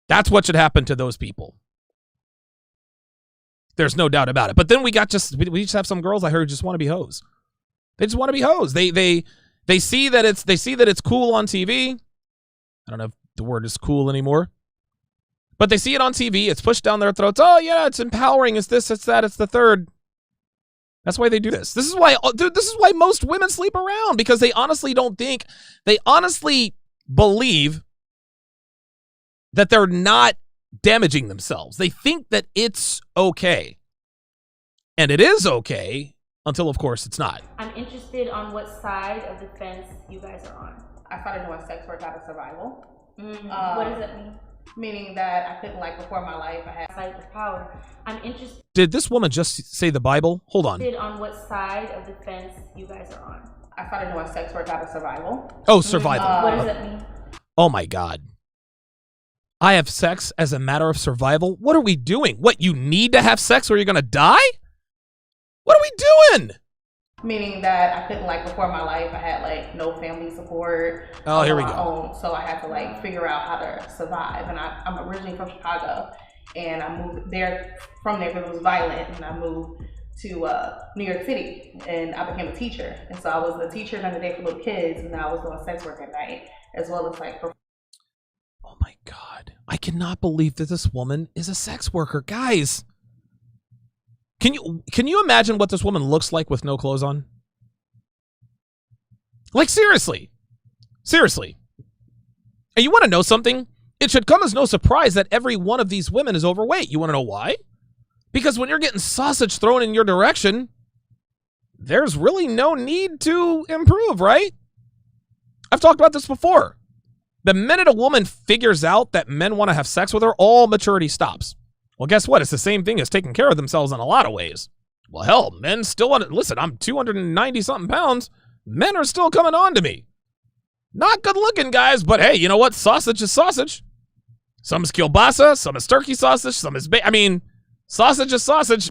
That's what should happen to those people. There's no doubt about it. But then we just have some girls I heard just want to be hoes. They just want to be hoes. They see that it's cool on TV. I don't know if the word is cool anymore. But they see it on TV. It's pushed down their throats. Oh yeah, it's empowering. It's this, it's that, it's the third. That's why they do this. This is why most women sleep around, because they honestly believe that they're not damaging themselves. They think that it's okay. And it is okay until, of course, it's not. I'm interested on what side of the fence you guys are on. I started doing sex work out of survival. What does that mean? Meaning that I couldn't, like, before my life, I had Side of power. I'm interested. Did this woman just say the Bible? Hold on. On what side of the fence you guys are on. I started doing sex work out of survival. Oh, survival. What does that mean? Oh my God. I have sex as a matter of survival? What are we doing? What, you need to have sex or you're going to die? What are we doing? Meaning that I couldn't, like, before my life, I had, like, no family support. Oh, here we my go. own, so I had to, like, figure out how to survive. And I'm originally from Chicago, and I moved there from there because it was violent, and I moved to New York City, and I became a teacher. And so I was a teacher during the day for little kids, and I was doing sex work at night, as well as, like... Oh my God. I cannot believe that this woman is a sex worker. Guys, can you imagine what this woman looks like with no clothes on? Like, seriously. Seriously. And you want to know something? It should come as no surprise that every one of these women is overweight. You want to know why? Because when you're getting sausage thrown in your direction, there's really no need to improve, right? I've talked about this before. The minute a woman figures out that men want to have sex with her, all maturity stops. Well, guess what? It's the same thing as taking care of themselves in a lot of ways. Well, hell, men still want to... Listen, I'm 290-something pounds. Men are still coming on to me. Not good looking, guys, but hey, you know what? Sausage is sausage. Some is kielbasa, some is turkey sausage, some is... sausage is sausage.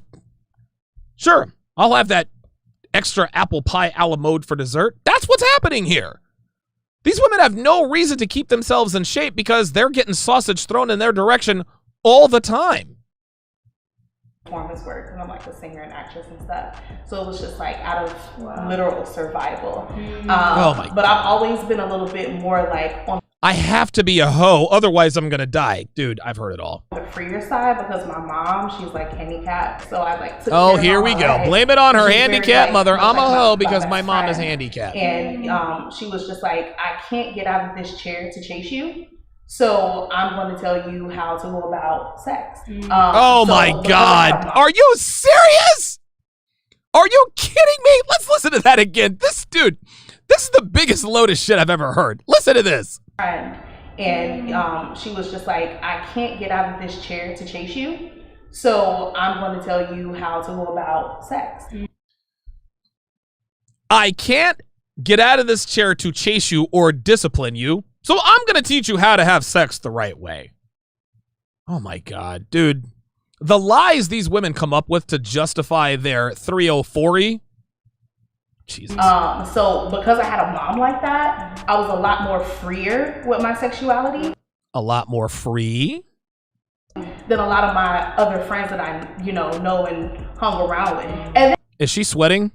Sure, I'll have that extra apple pie a la mode for dessert. That's what's happening here. These women have no reason to keep themselves in shape because they're getting sausage thrown in their direction all the time. Performance work, and I'm like a singer and actress and stuff, so it was just like out of literal survival. Oh my but I've always been a little bit more like on I have to be a hoe, otherwise I'm gonna die. Dude, I've heard it all. the freer side because my mom, she's like handicapped, so I like took Oh, care of here her we all go. life. Blame it on her She's very, handicapped like, mother. she was, I'm a like, hoe my because my best mom is friend. handicapped. And she was just like, I can't get out of this chair to chase you, so I'm going to tell you how to go about sex. Oh so my because God. of my Are you serious? Are you kidding me? Let's listen to that again. This is the biggest load of shit I've ever heard. Listen to this. friend. And she was just like, I can't get out of this chair to chase you, so I'm going to tell you how to go about sex. I can't get out of this chair to chase you or discipline you, so I'm going to teach you how to have sex the right way. Oh my God, dude. The lies these women come up with to justify their 304-y. Jesus. So because I had a mom like that, I was a lot more freer with my sexuality. A lot more free? Than a lot of my other friends that I, know and hung around with. And Is she sweating?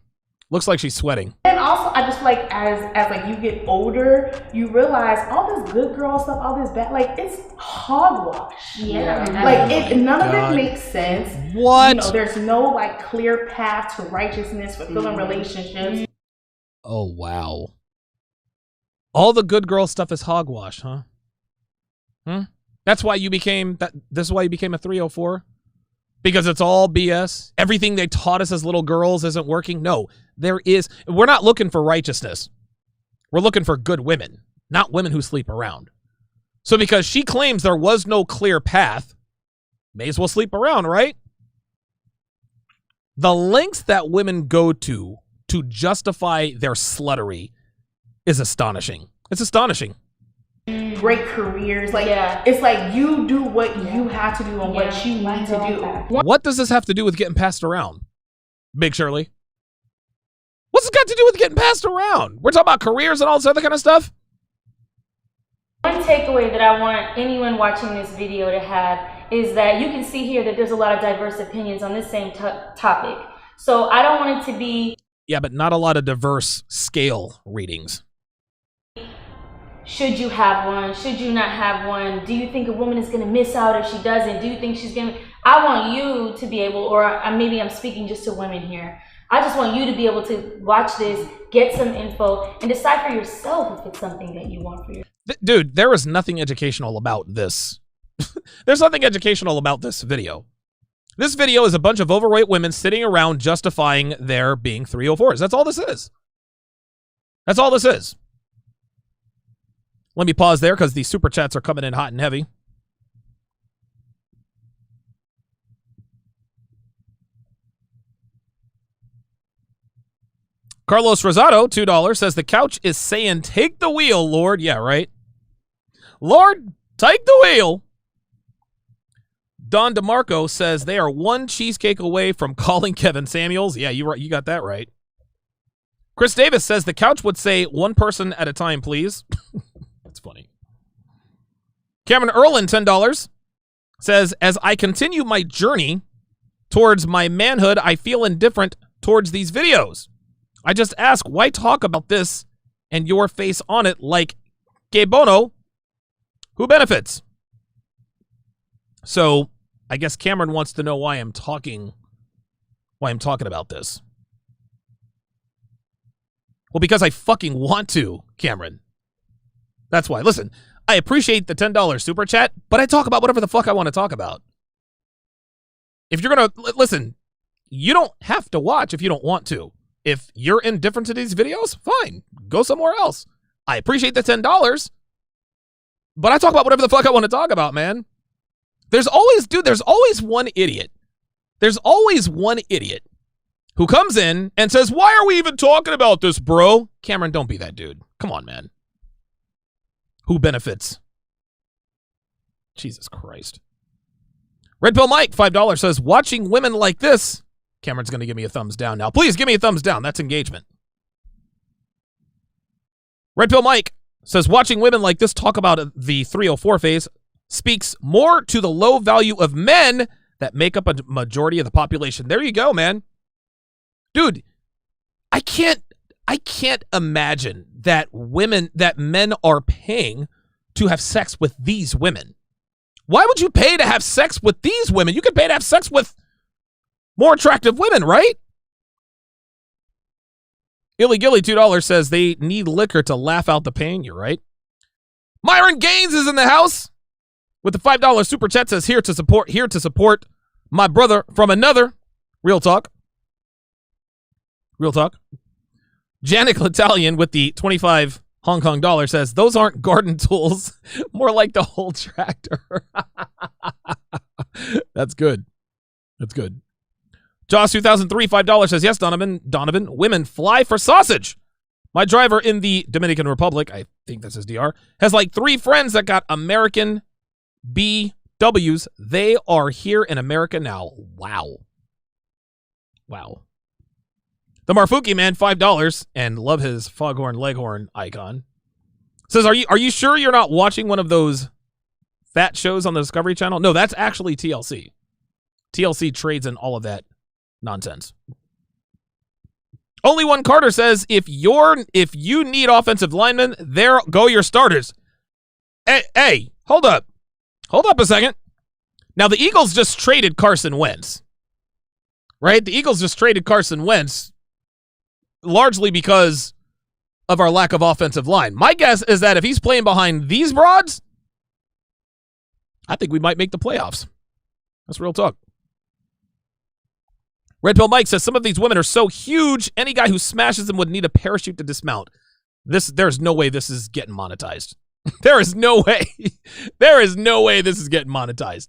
Looks like she's sweating. then also, I just like, as like you get older, you realize all this good girl stuff, all this bad, like it's hogwash. Yeah. Like none of God. it makes sense. What? There's no like clear path to righteousness, fulfilling relationships. Oh, wow. All the good girl stuff is hogwash, huh? That's why you became this is why you became a 304? Because it's all BS? Everything they taught us as little girls isn't working? No, we're not looking for righteousness. We're looking for good women, not women who sleep around. So because she claims there was no clear path, may as well sleep around, right? The lengths that women go to justify their sluttery is astonishing. It's astonishing. Great careers. Like, it's like you do what you have to do and what you need to do. What does this have to do with getting passed around, Big Shirley? What's it got to do with getting passed around? We're talking about careers and all this other kind of stuff? One takeaway that I want anyone watching this video to have is that you can see here that there's a lot of diverse opinions on this same topic. So I don't want it to be... Yeah, but not a lot of diverse scale readings. Should you have one? Should you not have one? Do you think a woman is going to miss out if she doesn't? Do you think she's going to... I want you to be able, or maybe I'm speaking just to women here. I just want you to be able to watch this, get some info, and decide for yourself if it's something that you want for your... Dude, there is nothing educational about this. There's nothing educational about this video. This video is a bunch of overweight women sitting around justifying their being 304s. That's all this is. That's all this is. Let me pause there because the super chats are coming in hot and heavy. Carlos Rosado, $2, says the couch is saying, take the wheel, Lord. Yeah, right. Lord, take the wheel. Don DeMarco says they are one cheesecake away from calling Kevin Samuels. Yeah, you got that right. Chris Davis says the couch would say one person at a time, please. That's funny. Cameron Erlin, $10, says, as I continue my journey towards my manhood, I feel indifferent towards these videos. I just ask, why talk about this and your face on it like que bono? Who benefits? So I guess Cameron wants to know why I'm talking about this. Well, because I fucking want to, Cameron. That's why. Listen, I appreciate the $10 super chat, but I talk about whatever the fuck I want to talk about. If you're going to, listen, you don't have to watch if you don't want to. If you're indifferent to these videos, fine. Go somewhere else. I appreciate the $10, but I talk about whatever the fuck I want to talk about, man. There's always one idiot. There's always one idiot who comes in and says, why are we even talking about this, bro? Cameron, don't be that dude. Come on, man. Who benefits? Jesus Christ. Red Pill Mike, $5, says, watching women like this. Cameron's going to give me a thumbs down now. Please give me a thumbs down. That's engagement. Red Pill Mike says, watching women like this talk about the 304 phase speaks more to the low value of men that make up a majority of the population. There you go, man. Dude, I can't imagine that men are paying to have sex with these women. Why would you pay to have sex with these women? You could pay to have sex with more attractive women, right? Illy Gilly, $2, says they need liquor to laugh out the pain. You're right. Myron Gaines is in the house with the $5 super chat, says here to support my brother from another. Real talk. Real talk. Janik L'Italian with the 25 Hong Kong dollar says, those aren't garden tools, more like the whole tractor. That's good. That's good. Joss 2003, $5 says, yes, Donovan, women fly for sausage. My driver in the Dominican Republic, I think this is DR, has like 3 friends that got American BWs. They are here in America now. Wow. Wow. The Marfuki man, $5, and love his foghorn leghorn icon. Says, are you sure you're not watching one of those fat shows on the Discovery Channel? No, that's actually TLC. TLC trades in all of that nonsense. Only One Carter says, if you need offensive linemen, there go your starters. Hey, hold up. Hold up a second. Now, the Eagles just traded Carson Wentz. Right? The Eagles just traded Carson Wentz largely because of our lack of offensive line. My guess is that if he's playing behind these broads, I think we might make the playoffs. That's real talk. Red Pill Mike says some of these women are so huge, any guy who smashes them would need a parachute to dismount. There's no way this is getting monetized. There is no way. There is no way this is getting monetized.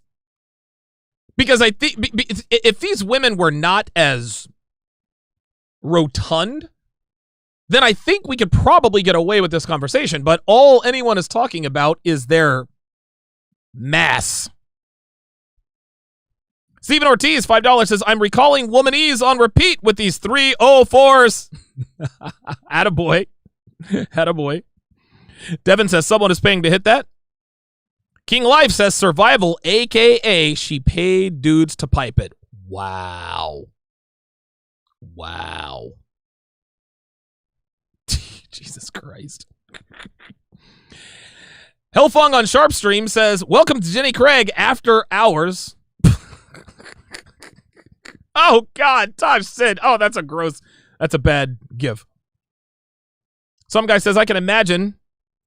Because I think if these women were not as rotund, then I think we could probably get away with this conversation. But all anyone is talking about is their mass. Stephen Ortiz, $5, says, I'm recalling womanese on repeat with these 304s. Attaboy. Attaboy. Devin says someone is paying to hit that. King Life says survival, a.k.a. she paid dudes to pipe it. Wow. Wow. Jesus Christ. Hellfong on Sharpe Stream says, welcome to Jenny Craig after hours. Oh, God. Tosh said, oh, that's a bad give. Some guy says, I can imagine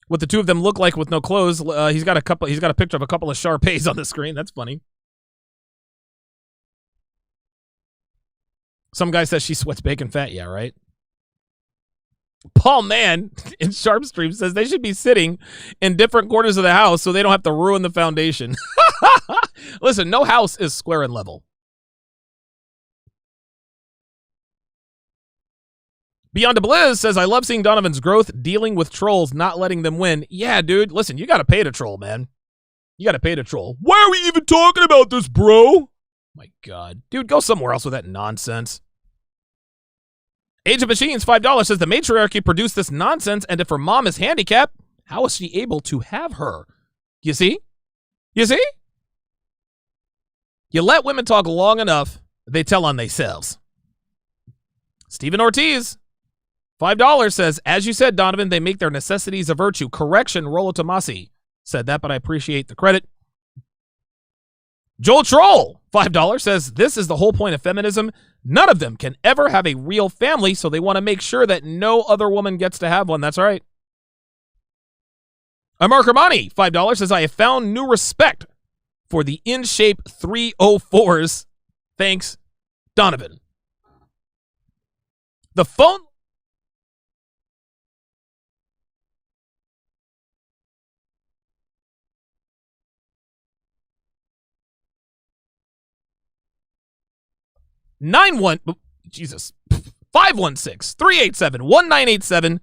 what the two of them look like with no clothes. He's got a picture of a couple of Sharpes on the screen. That's funny. Some guy says she sweats bacon fat. Yeah, right. Paul Mann in Sharpe Stream says they should be sitting in different corners of the house so they don't have to ruin the foundation. Listen, no house is square and level. Beyond a Blizz says, I love seeing Donovan's growth dealing with trolls, not letting them win. Yeah, dude, listen, you got to pay to troll, man. You got to pay to troll. Why are we even talking about this, bro? My God. Dude, go somewhere else with that nonsense. Age of Machines, $5 says, the matriarchy produced this nonsense, and if her mom is handicapped, how is she able to have her? You see? You see? You let women talk long enough, they tell on themselves. Stephen Ortiz, $5 says, as you said, Donovan, they make their necessities a virtue. Correction, Rolo Tomasi said that, but I appreciate the credit. Joel Troll, $5 says, this is the whole point of feminism. None of them can ever have a real family, so they want to make sure that no other woman gets to have one. That's right. Mark Armani, $5 says, I have found new respect for the in-shape 304s. Thanks, Donovan. The phone... Jesus. 516-387-1987.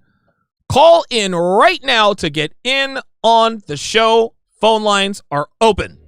Call in right now to get in on the show. Phone lines are open.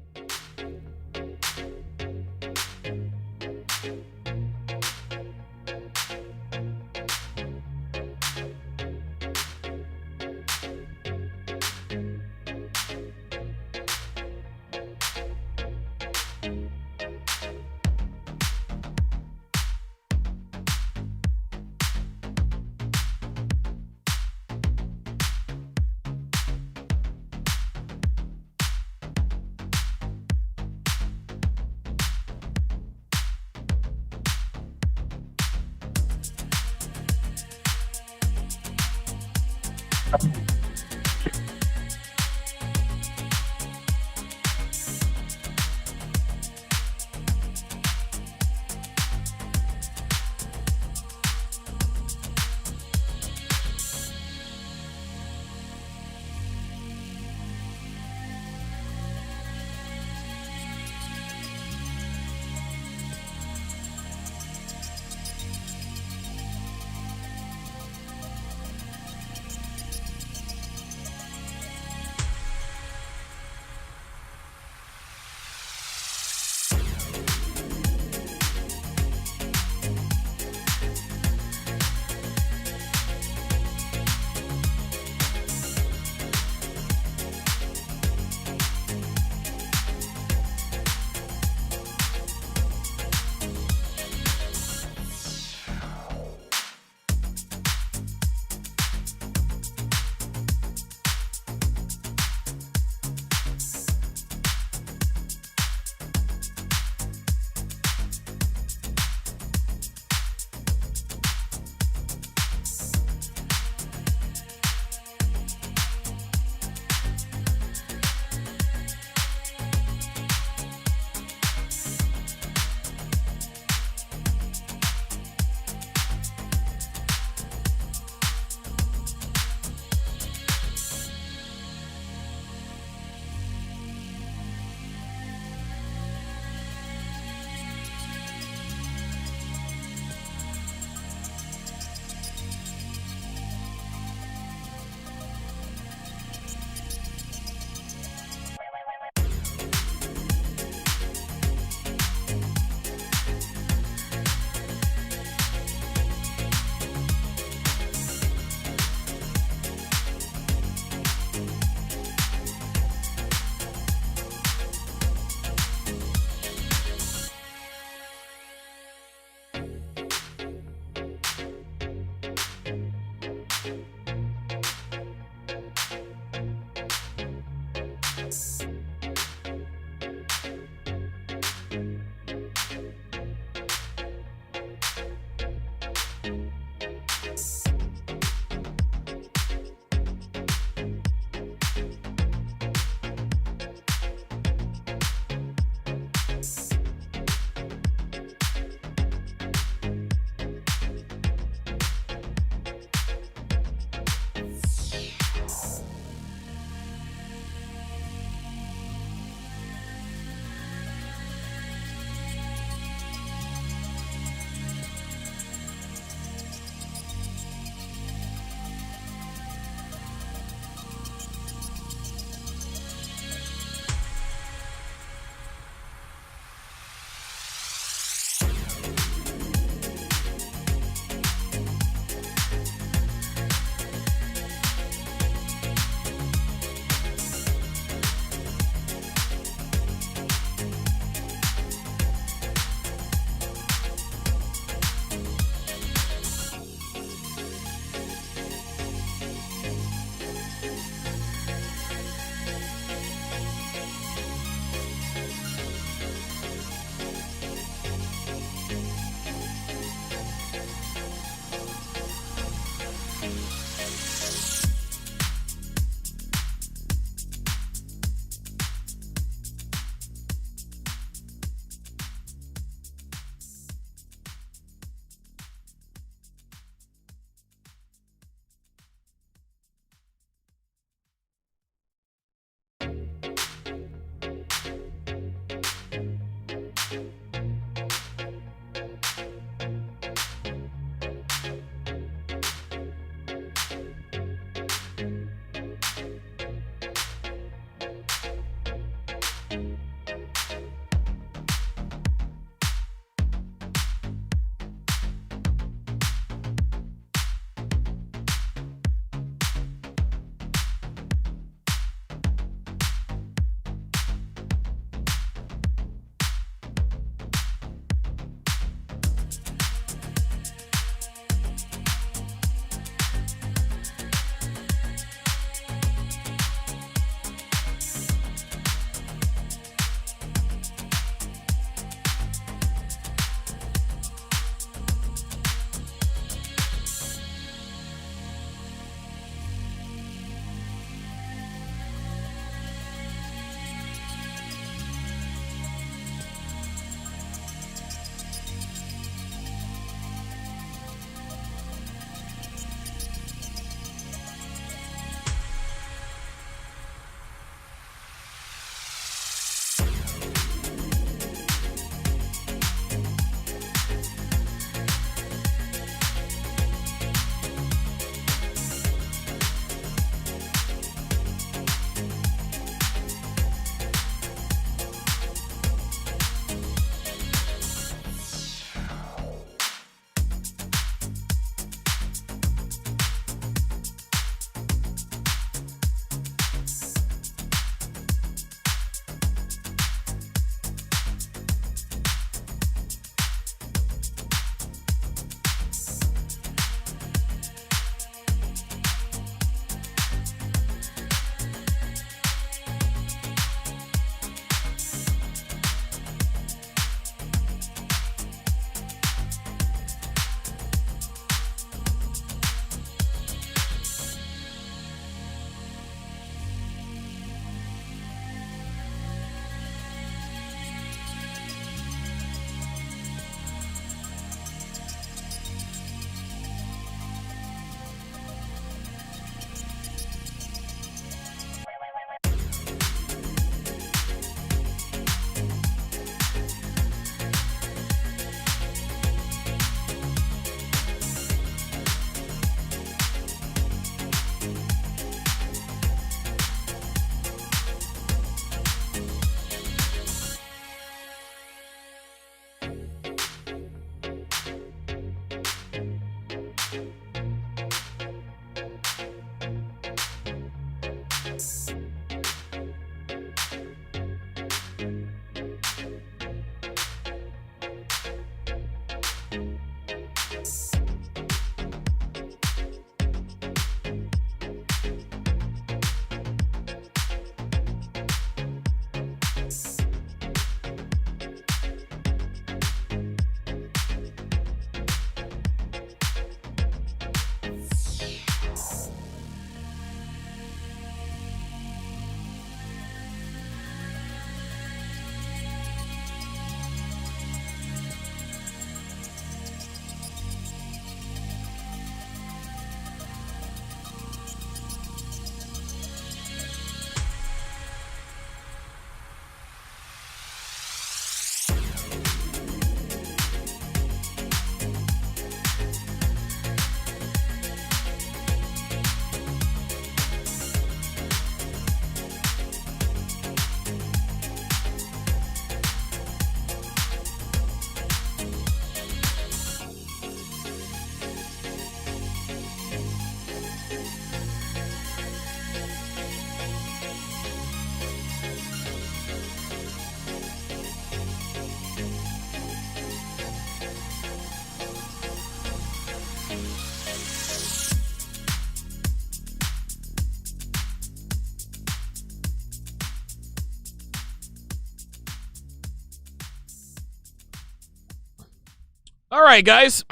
All right, guys.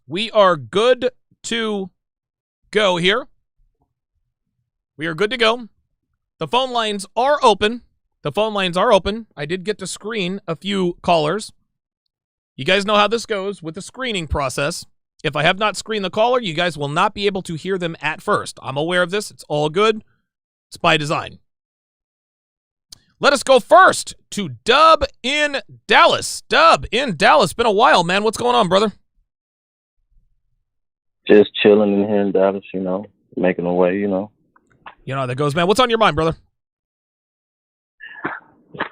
We are good to go here. We are good to go. The phone lines are open. I did get to screen a few callers. You guys know how this goes with the screening process. If I have not screened the caller, you guys will not be able to hear them at first. I'm aware of this. It's all good. It's by design. Let us go first to Dub in Dallas. Dub in Dallas. Been a while, man. What's going on, brother? Just chilling in here in Dallas, making a way, You know how that goes, man. What's on your mind, brother?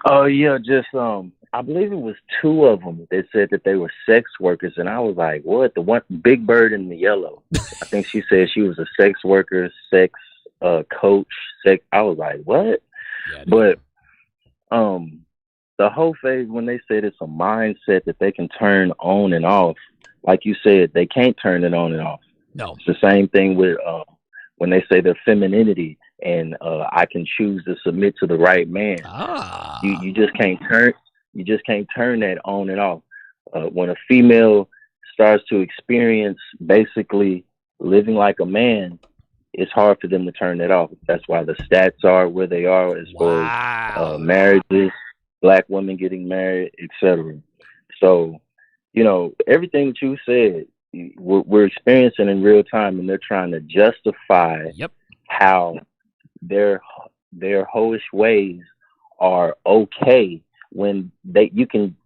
Oh, yeah, just, I believe it was two of them that said that they were sex workers, and I was like, what? The one, Big Bird in the yellow. I think she said she was a sex worker, sex coach, sex. I was like, what? Yeah, but the whole phase, when they said it's a mindset that they can turn on and off, like you said, they can't turn it on and off. No. It's the same thing with when they say their femininity and I can choose to submit to the right man. You just can't turn that on and off. When a female starts to experience basically living like a man, it's hard for them to turn that off. That's why the stats are where they are as far as marriages, black women getting married, etc. So, everything that you said, we're experiencing in real time, and they're trying to justify how their hoish ways are okay when you can,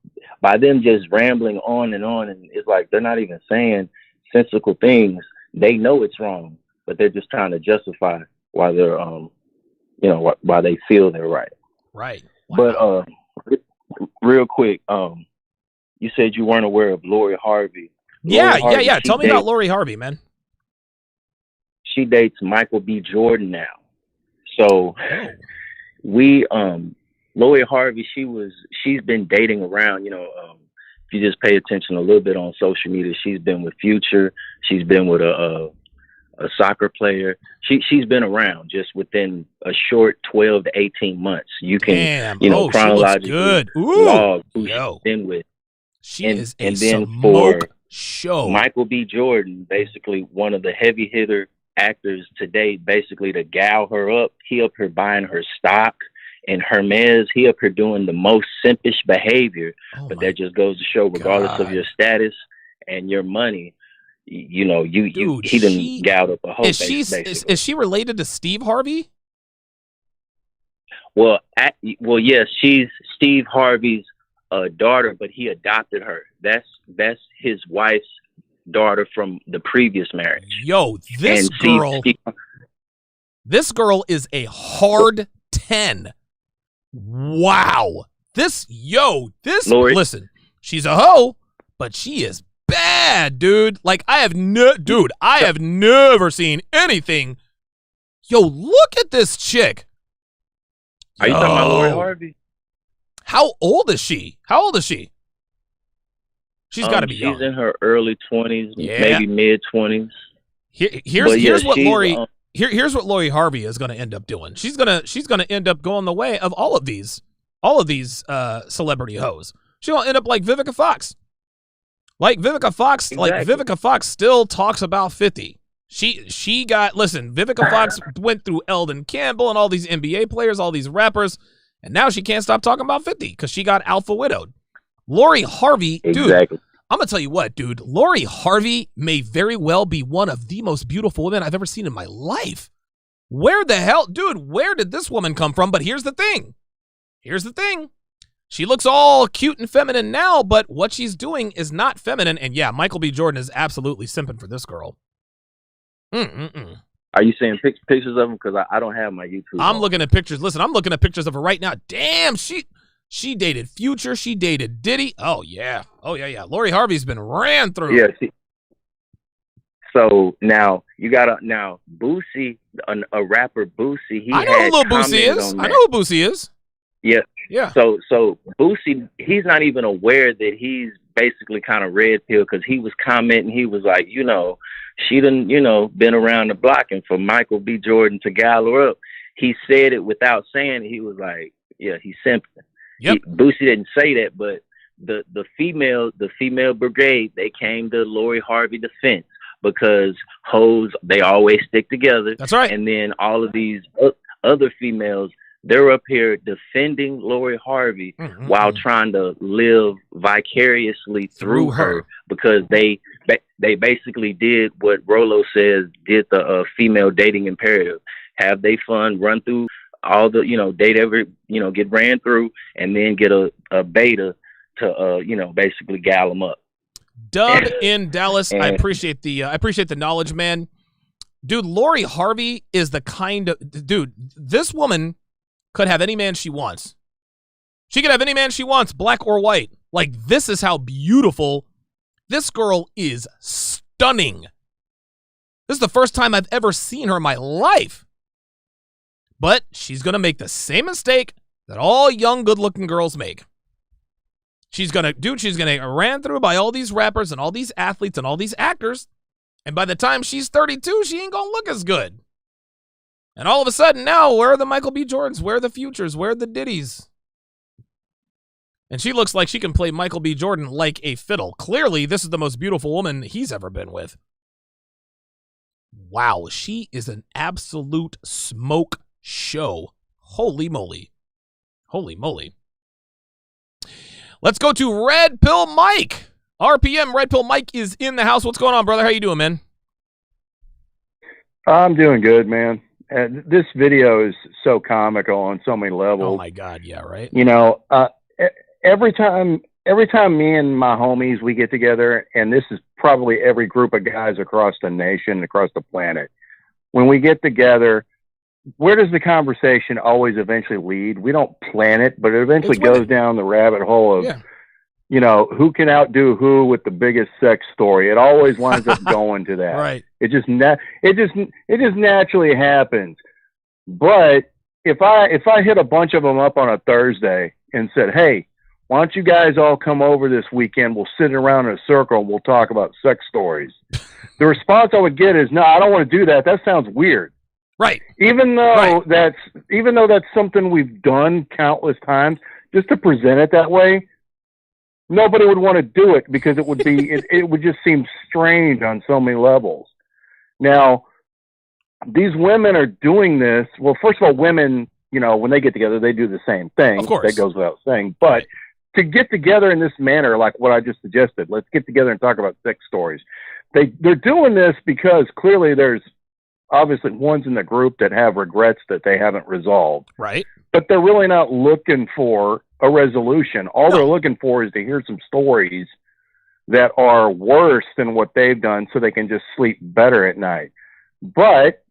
by them just rambling on, and it's like they're not even saying sensical things. They know it's wrong, but they're just trying to justify why they're why they feel they're right. Right. Wow. But real quick, you said you weren't aware of Lori Harvey. Yeah. Tell me about Lori Harvey, man. She dates Michael B. Jordan now. So Lori Harvey, she's been dating around, if you just pay attention a little bit on social media, she's been with Future, she's been with a soccer player. She's been around just within a short 12 to 18 months. You can, chronologically log who she's been with. She is a smoke show. Michael B. Jordan, basically one of the heavy hitter actors today, basically to gal her up. He up here buying her stock. And Hermes, he up here doing the most simpish behavior. But that just goes to show, regardless of your status and your money, he done galled up a whole base. Is she related to Steve Harvey? Well, yes, she's Steve Harvey's daughter, but he adopted her. That's his wife's daughter from the previous marriage. Yo, this girl is a hard 10. Wow. Listen, she's a hoe, but she is bad, dude. Like, I have never seen anything. Yo, look at this chick. Are you talking about Lori Harvey? How old is she? She's got to be young. She's in her early 20s, maybe mid 20s. Here's what Lori Harvey is going to end up doing. She's going to end up going the way of all of these celebrity hoes. She's going to end up like Vivica Fox. Vivica Fox still talks about 50. Vivica Fox went through Eldon Campbell and all these NBA players, all these rappers, and now she can't stop talking about 50 because she got alpha widowed. Lori Harvey, dude, I'm going to tell you what, dude. Lori Harvey may very well be one of the most beautiful women I've ever seen in my life. Where did this woman come from? But here's the thing. She looks all cute and feminine now, but what she's doing is not feminine. And yeah, Michael B. Jordan is absolutely simping for this girl. Are you seeing pictures of them? Because I don't have my YouTube. I'm looking at pictures. Listen, I'm looking at pictures of her right now. Damn, she dated Future. She dated Diddy. Oh, yeah. Lori Harvey's been ran through. Yeah. So now you got Boosie, a rapper Boosie. I know who Lil Boosie is. Yeah. So Boosie, he's not even aware that he's basically kind of red pill because he was commenting. He was like, she done, been around the block, and for Michael B. Jordan to gal her up, he said it without saying it. He was like, yeah, he's simping. Yep. Boosie didn't say that, but the female brigade, they came to Lori Harvey defense because Heaux, they always stick together. That's right. And then all of these other females, they're up here defending Lori Harvey while trying to live vicariously through her because they basically did what Rollo says did the female dating imperative. Have they fun, run through all the, date every, get ran through, and then get a beta to, basically gal them up. Dub in Dallas. I appreciate the knowledge, man. Dude, Lori Harvey is the kind of dude. This woman could have any man she wants. She could have any man she wants, black or white. Like, this is how beautiful. This girl is stunning. This is the first time I've ever seen her in my life. But she's going to make the same mistake that all young, good-looking girls make. She's going to get ran through by all these rappers and all these athletes and all these actors. And by the time she's 32, she ain't going to look as good. And all of a sudden now, where are the Michael B. Jordans? Where are the Futures? Where are the Diddies? And she looks like she can play Michael B. Jordan like a fiddle. Clearly, this is the most beautiful woman he's ever been with. Wow, she is an absolute smoke show. Holy moly. Holy moly. Let's go to Red Pill Mike. RPM, Red Pill Mike is in the house. What's going on, brother? How you doing, man? I'm doing good, man. This video is so comical on so many levels. Oh my God, yeah, right. Every time me and my homies, we get together, and this is probably every group of guys across the nation, across the planet. When we get together, where does the conversation always eventually lead? We don't plan it, but it eventually goes down the rabbit hole of, who can outdo who with the biggest sex story. It always winds up going to that. Right. It just naturally happens. But if I hit a bunch of them up on a Thursday and said, hey, why don't you guys all come over this weekend? We'll sit around in a circle and we'll talk about sex stories. The response I would get is, no, I don't want to do that. That sounds weird. Right. Even though that's something we've done countless times, just to present it that way, nobody would want to do it because it would be it would just seem strange on so many levels. Now, these women are doing this. Well, first of all, women, when they get together, they do the same thing. Of course. That goes without saying. But to get together in this manner, like what I just suggested, let's get together and talk about sex stories. They're doing this because clearly there's obviously ones in the group that have regrets that they haven't resolved. Right. But they're really not looking for a resolution. All they're looking for is to hear some stories that are worse than what they've done so they can just sleep better at night. But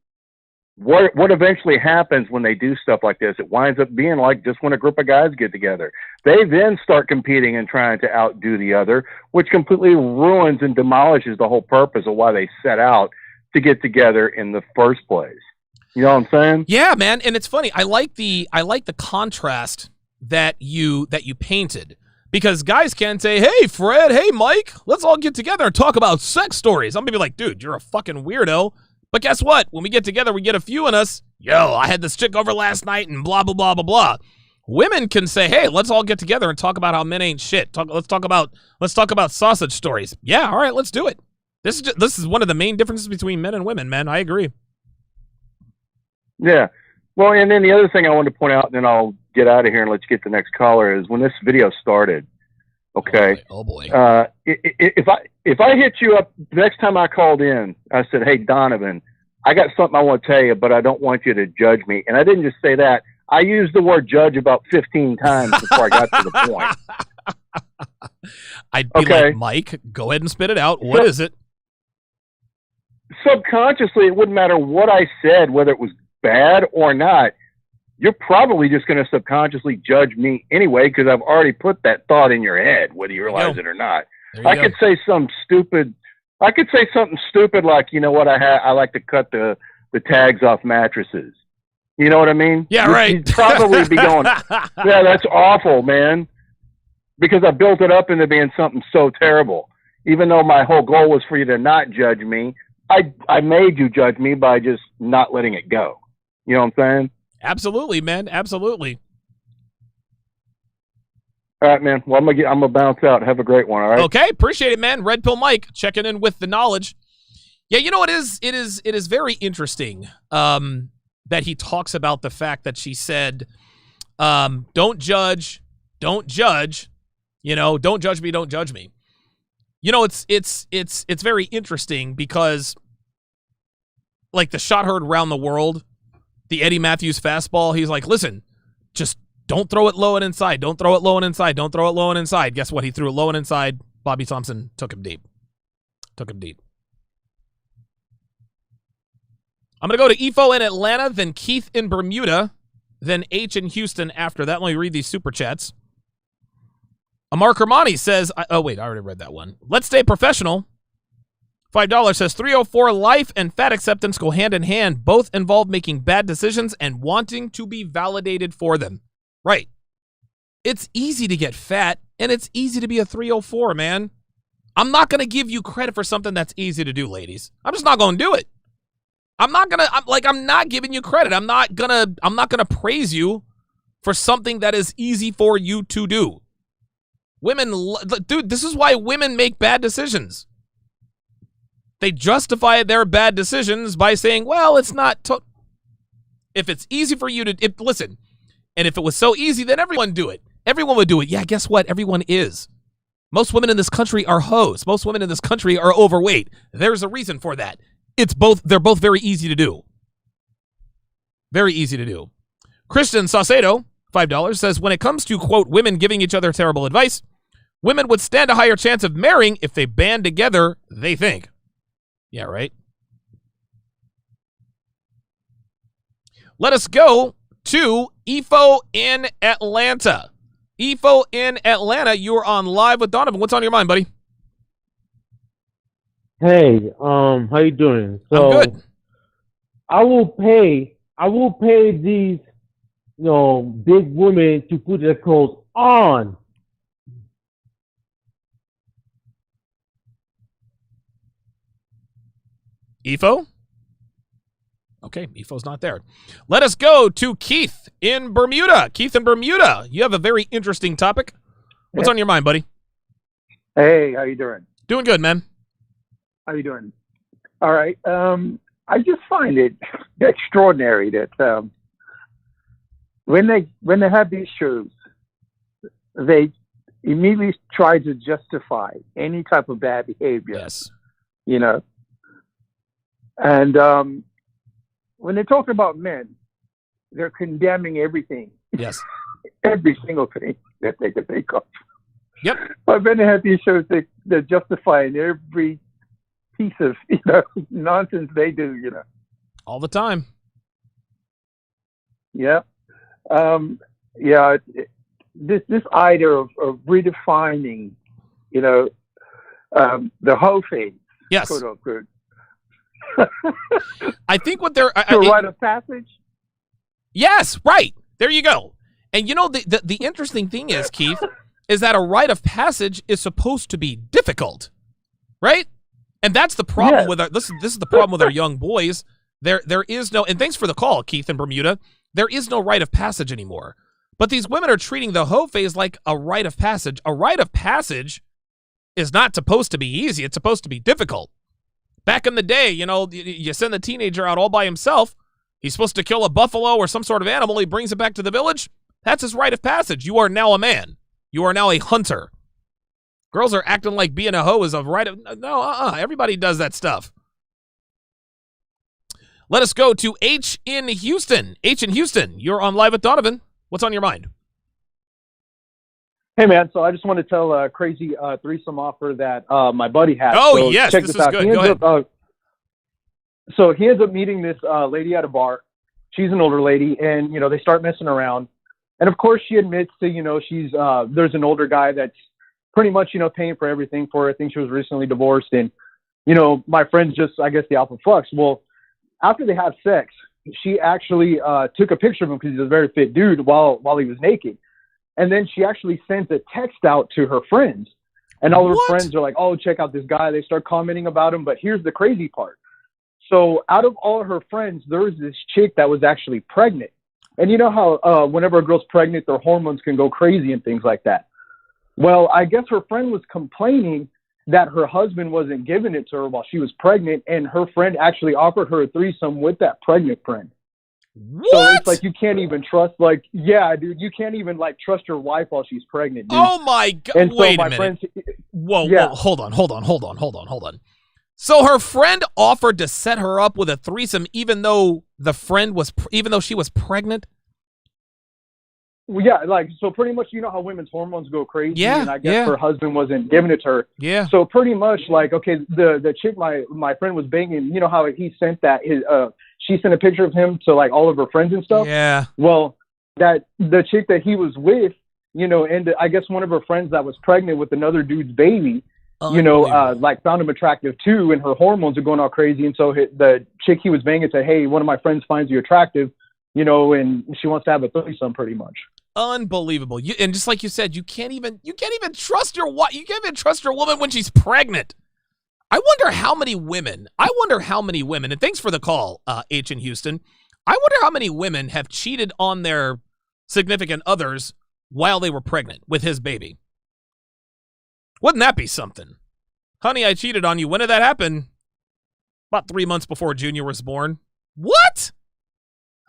what eventually happens when they do stuff like this, it winds up being like just when a group of guys get together. They then start competing and trying to outdo the other, which completely ruins and demolishes the whole purpose of why they set out to get together in the first place. You know what I'm saying? Yeah, man. And it's funny. I like the contrast that you painted, because guys can say, hey, Fred, hey, Mike, let's all get together and talk about sex stories. I'm going to be like, dude, you're a fucking weirdo. But guess what? When we get together, we get a few in us. Yo, I had this chick over last night and blah, blah, blah, blah, blah. Women can say, hey, let's all get together and talk about how men ain't shit. Let's talk about sausage stories. Yeah, all right, let's do it. This is one of the main differences between men and women, man. I agree. Yeah. Well, and then the other thing I wanted to point out, and then I'll get out of here and let you get the next caller, is when this video started, okay? Oh, boy. If I hit you up, the next time I called in, I said, hey, Donovan, I got something I want to tell you, but I don't want you to judge me. And I didn't just say that. I used the word judge about 15 times before I got to the point. I'd be like, Mike, go ahead and spit it out. What is it? Subconsciously, it wouldn't matter what I said, whether it was bad or not. You're probably just going to subconsciously judge me anyway, because I've already put that thought in your head, whether you realize it or not. I could say something stupid. I could say something stupid like, you know what, I like to cut the tags off mattresses. You know what I mean? Yeah, right. You'd probably be going, yeah, that's awful, man. Because I built it up into being something so terrible. Even though my whole goal was for you to not judge me, I made you judge me by just not letting it go. You know what I'm saying? Absolutely, man. Absolutely. All right, man. Well, I'm gonna bounce out. Have a great one. All right. Okay, appreciate it, man. Red Pill Mike checking in with the knowledge. Yeah, you know what it is very interesting that he talks about the fact that she said, don't judge, don't judge me, don't judge me. You know, it's very interesting because like the shot heard around the world, the Eddie Matthews fastball, he's like, listen, just don't throw it low and inside. Don't throw it low and inside. Don't throw it low and inside. Guess what? He threw it low and inside. Bobby Thompson took him deep. I'm going to go to Efo in Atlanta, then Keith in Bermuda, then H in Houston after that. Let me read these super chats. Amar Kermani says, oh, wait, I already read that one. Let's stay professional. $5 says 304 life and fat acceptance go hand in hand. Both involve making bad decisions and wanting to be validated for them. Right. It's easy to get fat and it's easy to be a 304, man. I'm not going to give you credit for something that's easy to do, ladies. I'm just not going to do it. I'm not giving you credit. I'm not going to praise you for something that is easy for you to do. Women, dude, this is why women make bad decisions. They justify their bad decisions by saying, well, it's not. If it's easy for you to, listen, and if it was so easy, then everyone would do it. Everyone would do it. Yeah, guess what? Everyone is. Most women in this country are hoes. Most women in this country are overweight. There's a reason for that. They're both very easy to do. Very easy to do. Christian Saucedo, $5, says, when it comes to, quote, women giving each other terrible advice, women would stand a higher chance of marrying if they band together, they think. Yeah, right. Let us go to Efo in Atlanta. Efo in Atlanta, you're on Live with Donovan. What's on your mind, buddy? Hey, how you doing? So, I'm good. I will pay these, big women to put their clothes on. Efo? Okay, Efo's not there. Let us go to Keith in Bermuda. Keith in Bermuda, you have a very interesting topic. What's on your mind, buddy? Hey, how you doing? Doing good, man. How you doing? All right. I just find it extraordinary that when they have these shows, they immediately try to justify any type of bad behavior. Yes. And when they're talking about men, they're condemning everything. Yes. Every single thing that they can think of. Yep. But when they have these shows, they're justifying every piece of nonsense they do. All the time. Yeah. This idea of redefining, the whole phase. Yes. Quote unquote. I think what they're rite of passage. Yes, right. There you go. And the interesting thing is, Keith, is that a rite of passage is supposed to be difficult, right? And that's the problem with this is the problem with our young boys. There is no, and thanks for the call, Keith in Bermuda. There is no rite of passage anymore. But these women are treating the hoe phase like a rite of passage. A rite of passage is not supposed to be easy. It's supposed to be difficult. Back in the day, you send the teenager out all by himself. He's supposed to kill a buffalo or some sort of animal. He brings it back to the village. That's his rite of passage. You are now a man. You are now a hunter. Girls are acting like being a hoe is a rite of... No, everybody does that stuff. Let us go to H in Houston. H in Houston, you're on Live with Donovan. What's on your mind? Hey, man, so I just want to tell a crazy threesome offer that my buddy had. Oh, so yes, check this this is out. good. Go ahead. So he ends up meeting this lady at a bar. She's an older lady, and, they start messing around. And, of course, she admits to, she's there's an older guy that's pretty much, paying for everything for her. I think she was recently divorced. And, my friend's just, I guess, the alpha fucks. Well, after they have sex, she actually took a picture of him because he's a very fit dude while he was naked. And then she actually sent a text out to her friends. And all her friends are like, oh, check out this guy. They start commenting about him. But here's the crazy part. So out of all her friends, there was this chick that was actually pregnant. And you know how whenever a girl's pregnant, their hormones can go crazy and things like that. Well, I guess her friend was complaining that her husband wasn't giving it to her while she was pregnant, and her friend actually offered her a threesome with that pregnant friend. What? So it's like you can't even trust, like, yeah, dude, you can't even like trust your wife while she's pregnant, dude. Oh my God! And so Wait a my minute. friend, Whoa, yeah. whoa, hold on. So her friend offered to set her up with a threesome, even though she was pregnant. Well, yeah, like, so pretty much, you know how women's hormones go crazy, Yeah, and I guess yeah. her husband wasn't giving it to her. Yeah. So pretty much, like, okay, the chick my friend was banging, you know how he sent that she sent a picture of him to like all of her friends and stuff. Yeah. Well, that the chick that he was with, you know, and I guess one of her friends that was pregnant with another dude's baby, you know, like found him attractive too, and her hormones are going all crazy, and so the chick he was banging said, "Hey, one of my friends finds you attractive, you know, and she wants to have a threesome," pretty much. Unbelievable. And just like you said, you can't even trust your wife. You can't even trust your woman when she's pregnant. I wonder how many women, and thanks for the call, H in Houston. I wonder how many women have cheated on their significant others while they were pregnant with his baby. Wouldn't that be something? Honey, I cheated on you. When did that happen? About 3 months before Junior was born. What?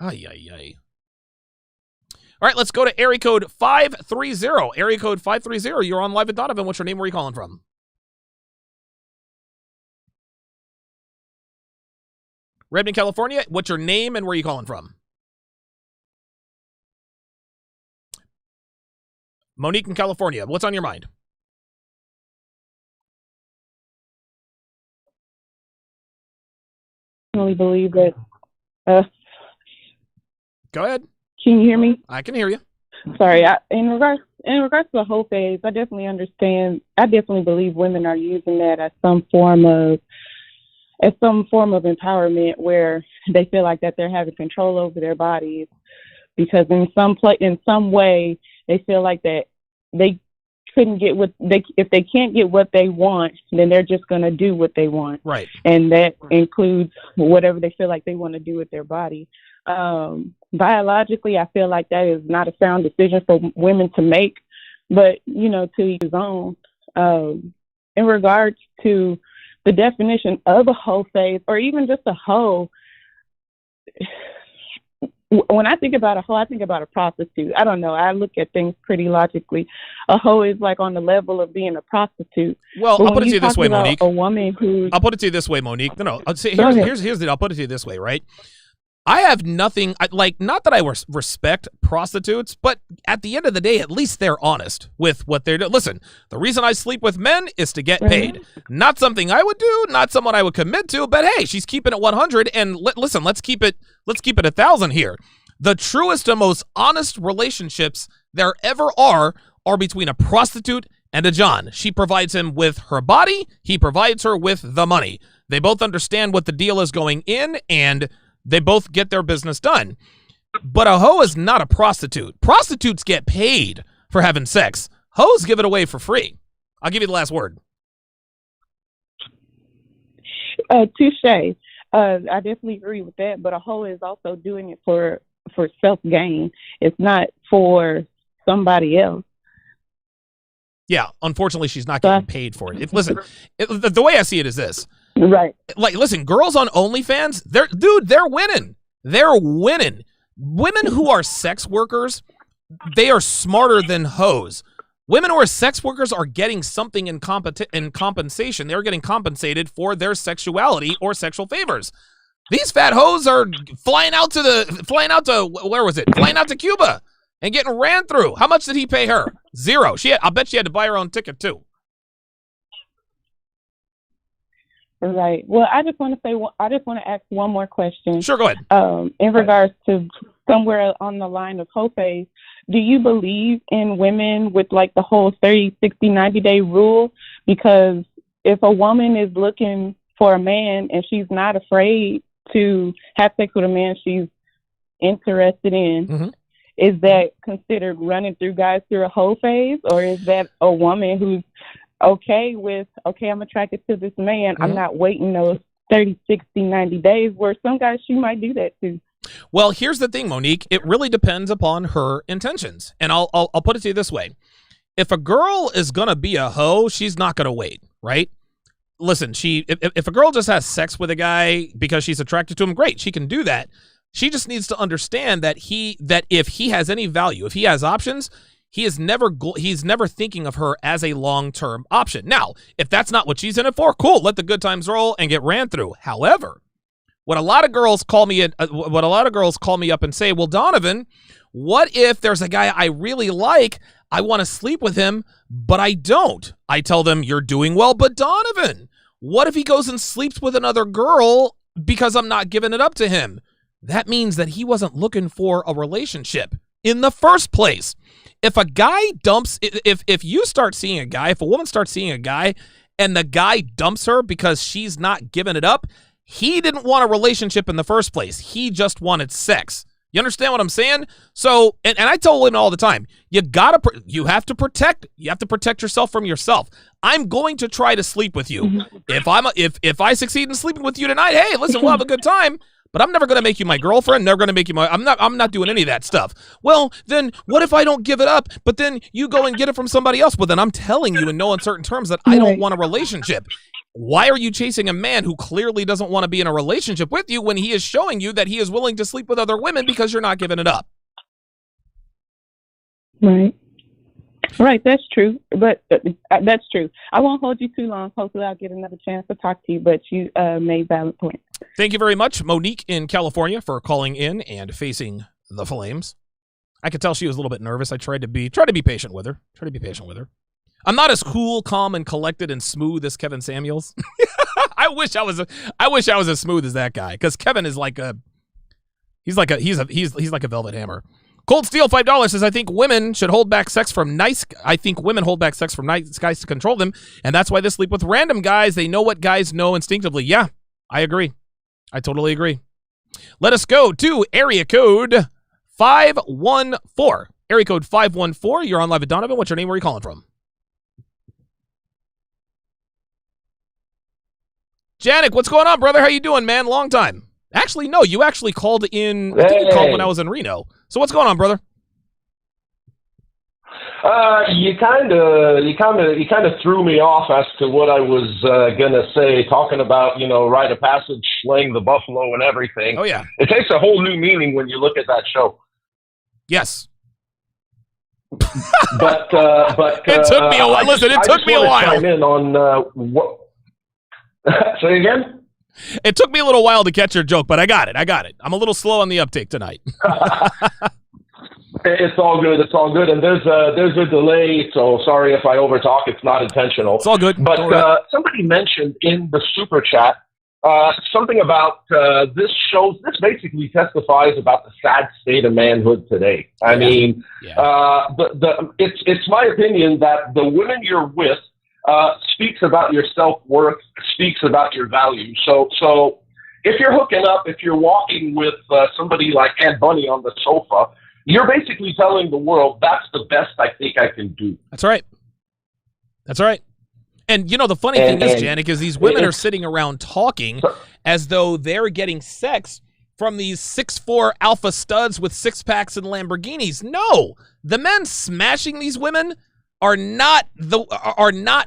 Ay, ay, ay. All right, let's go to area code 530. Area code 530. You're on Live with Donovan. What's your name? Where are you calling from? Redmond, California. What's your name and where are you calling from? Monique in California. What's on your mind? I really believe that. Go ahead. Can you hear me? I can hear you. Sorry. In regards to the whole phase, I definitely understand. I definitely believe women are using that as some form of empowerment, where they feel like that they're having control over their bodies, because in some way they feel like that they couldn't get if they can't get what they want, then they're just going to do what they want. Right. And that includes whatever they feel like they want to do with their body. Biologically, I feel like that is not a sound decision for women to make, but, you know, to each his own. In regards to the definition of a hoe phase, or even just a hoe, when I think about a hoe, I think about a prostitute. I don't know. I look at things pretty logically. A hoe is like on the level of being a prostitute. Well, I'll put it to you this way, Monique. A woman who... I'll put it to you this way, Monique. No. I'll say, here's the... I'll put it to you this way, right? I have nothing, not that I respect prostitutes, but at the end of the day, at least they're honest with what they're doing. Listen, the reason I sleep with men is to get paid. Not something I would do, not someone I would commit to, but hey, she's keeping it 100, and listen, let's keep it 1,000 here. The truest and most honest relationships there ever are between a prostitute and a John. She provides him with her body, he provides her with the money. They both understand what the deal is going in, and they both get their business done. But a hoe is not a prostitute. Prostitutes get paid for having sex. Hoes give it away for free. I'll give you the last word. Touche. I definitely agree with that. But a hoe is also doing it for self-gain. It's not for somebody else. Yeah, unfortunately, she's not getting paid for it. Listen, the way I see it is this. Right. Like, listen, girls on OnlyFans, they're winning. They're winning. Women who are sex workers, they are smarter than hoes. Women who are sex workers are getting something in compensation. They're getting compensated for their sexuality or sexual favors. These fat hoes are flying out to Cuba and getting ran through. How much did he pay her? Zero. I bet she had to buy her own ticket too. Right. Well, I just want to ask one more question. Sure, go ahead. In regards to somewhere on the line of hoe phase, do you believe in women with like the whole 30, 60, 90-day rule? Because if a woman is looking for a man and she's not afraid to have sex with a man she's interested in, is that considered running through guys through a hoe phase? Or is that a woman who's okay, I'm attracted to this man. I'm not waiting those 30, 60, 90 days, where some guys, she might do that too. Well, here's the thing, Monique. It really depends upon her intentions. And I'll put it to you this way. if a girl is going to be a hoe, she's not going to wait, right? Listen, if a girl just has sex with a guy because she's attracted to him, great, she can do that. She just needs to understand that if he has any value, if he has options, he's never thinking of her as a long-term option. Now, if that's not what she's in it for, cool, let the good times roll and get ran through. However, what a lot of girls call me up and say, well, Donovan, what if there's a guy I really like, I want to sleep with him, but I don't? I tell them, you're doing well, but Donovan, what if he goes and sleeps with another girl because I'm not giving it up to him? That means that he wasn't looking for a relationship in the first place. If a guy dumps, if you start seeing a guy, if a woman starts seeing a guy and the guy dumps her because she's not giving it up, he didn't want a relationship in the first place. He just wanted sex. You understand what I'm saying? So, and I tell women all the time, you have to protect yourself from yourself. I'm going to try to sleep with you. If I succeed in sleeping with you tonight, hey, listen, we'll have a good time. But I'm never going to make you my girlfriend, never going to make you I'm not doing any of that stuff. Well, then what if I don't give it up, but then you go and get it from somebody else? Well, then I'm telling you in no uncertain terms that I don't want a relationship. Why are you chasing a man who clearly doesn't want to be in a relationship with you when he is showing you that he is willing to sleep with other women because you're not giving it up? Right, that's true. But that's true. I won't hold you too long. Hopefully I'll get another chance to talk to you, but you made valid points. Thank you very much, Monique in California, for calling in and facing the flames. I could tell she was a little bit nervous. I tried to be patient with her. I'm not as cool, calm, and collected and smooth as Kevin Samuels. I wish I was as smooth as that guy, because Kevin is like he's like a velvet hammer. Cold Steel $5 says, I think women hold back sex from nice guys to control them, and that's why they sleep with random guys. They know what guys know instinctively. Yeah, I agree. I totally agree. Let us go to area code 514. Area code 514. You're on live with Donovan. What's your name? Where are you calling from? Janik, what's going on, brother? How you doing, man? Long time. Actually, no, you actually called in. I think you called when I was in Reno. So what's going on, brother? You kind of threw me off as to what I was gonna say, talking about, rite of passage, slaying the buffalo, and everything. Oh yeah, it takes a whole new meaning when you look at that show. Yes, but it took me a while. Listen, it took me a while. Chime in on what? Say again. It took me a little while to catch your joke, but I got it. I'm a little slow on the uptake tonight. It's all good. And there's a delay, so sorry if I overtalk. It's not intentional. It's all good. But somebody mentioned in the super chat something about this basically testifies about the sad state of manhood today. I mean, it's my opinion that the women you're with speaks about your self-worth, speaks about your value. So if you're hooking up, if you're walking with somebody like Ed Bunny on the sofa, you're basically telling the world, that's the best I think I can do. That's right. And, the funny thing is, Janik, is these women are sitting around talking as though they're getting sex from these 6'4" alpha studs with six-packs and Lamborghinis. No, the men smashing these women are not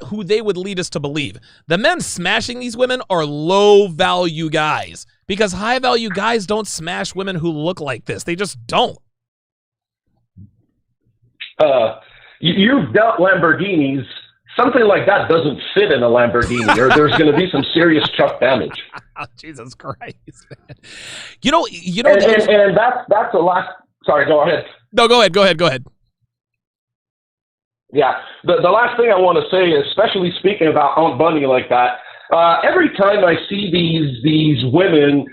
who they would lead us to believe. The men smashing these women are low-value guys, because high-value guys don't smash women who look like this. They just don't. You've dealt Lamborghinis. Something like that doesn't fit in a Lamborghini, or there's going to be some serious chuck damage. Jesus Christ, man. And that's the last. Sorry, go ahead. No, go ahead. Yeah, the last thing I want to say, especially speaking about Aunt Bunny like that, every time I see these women,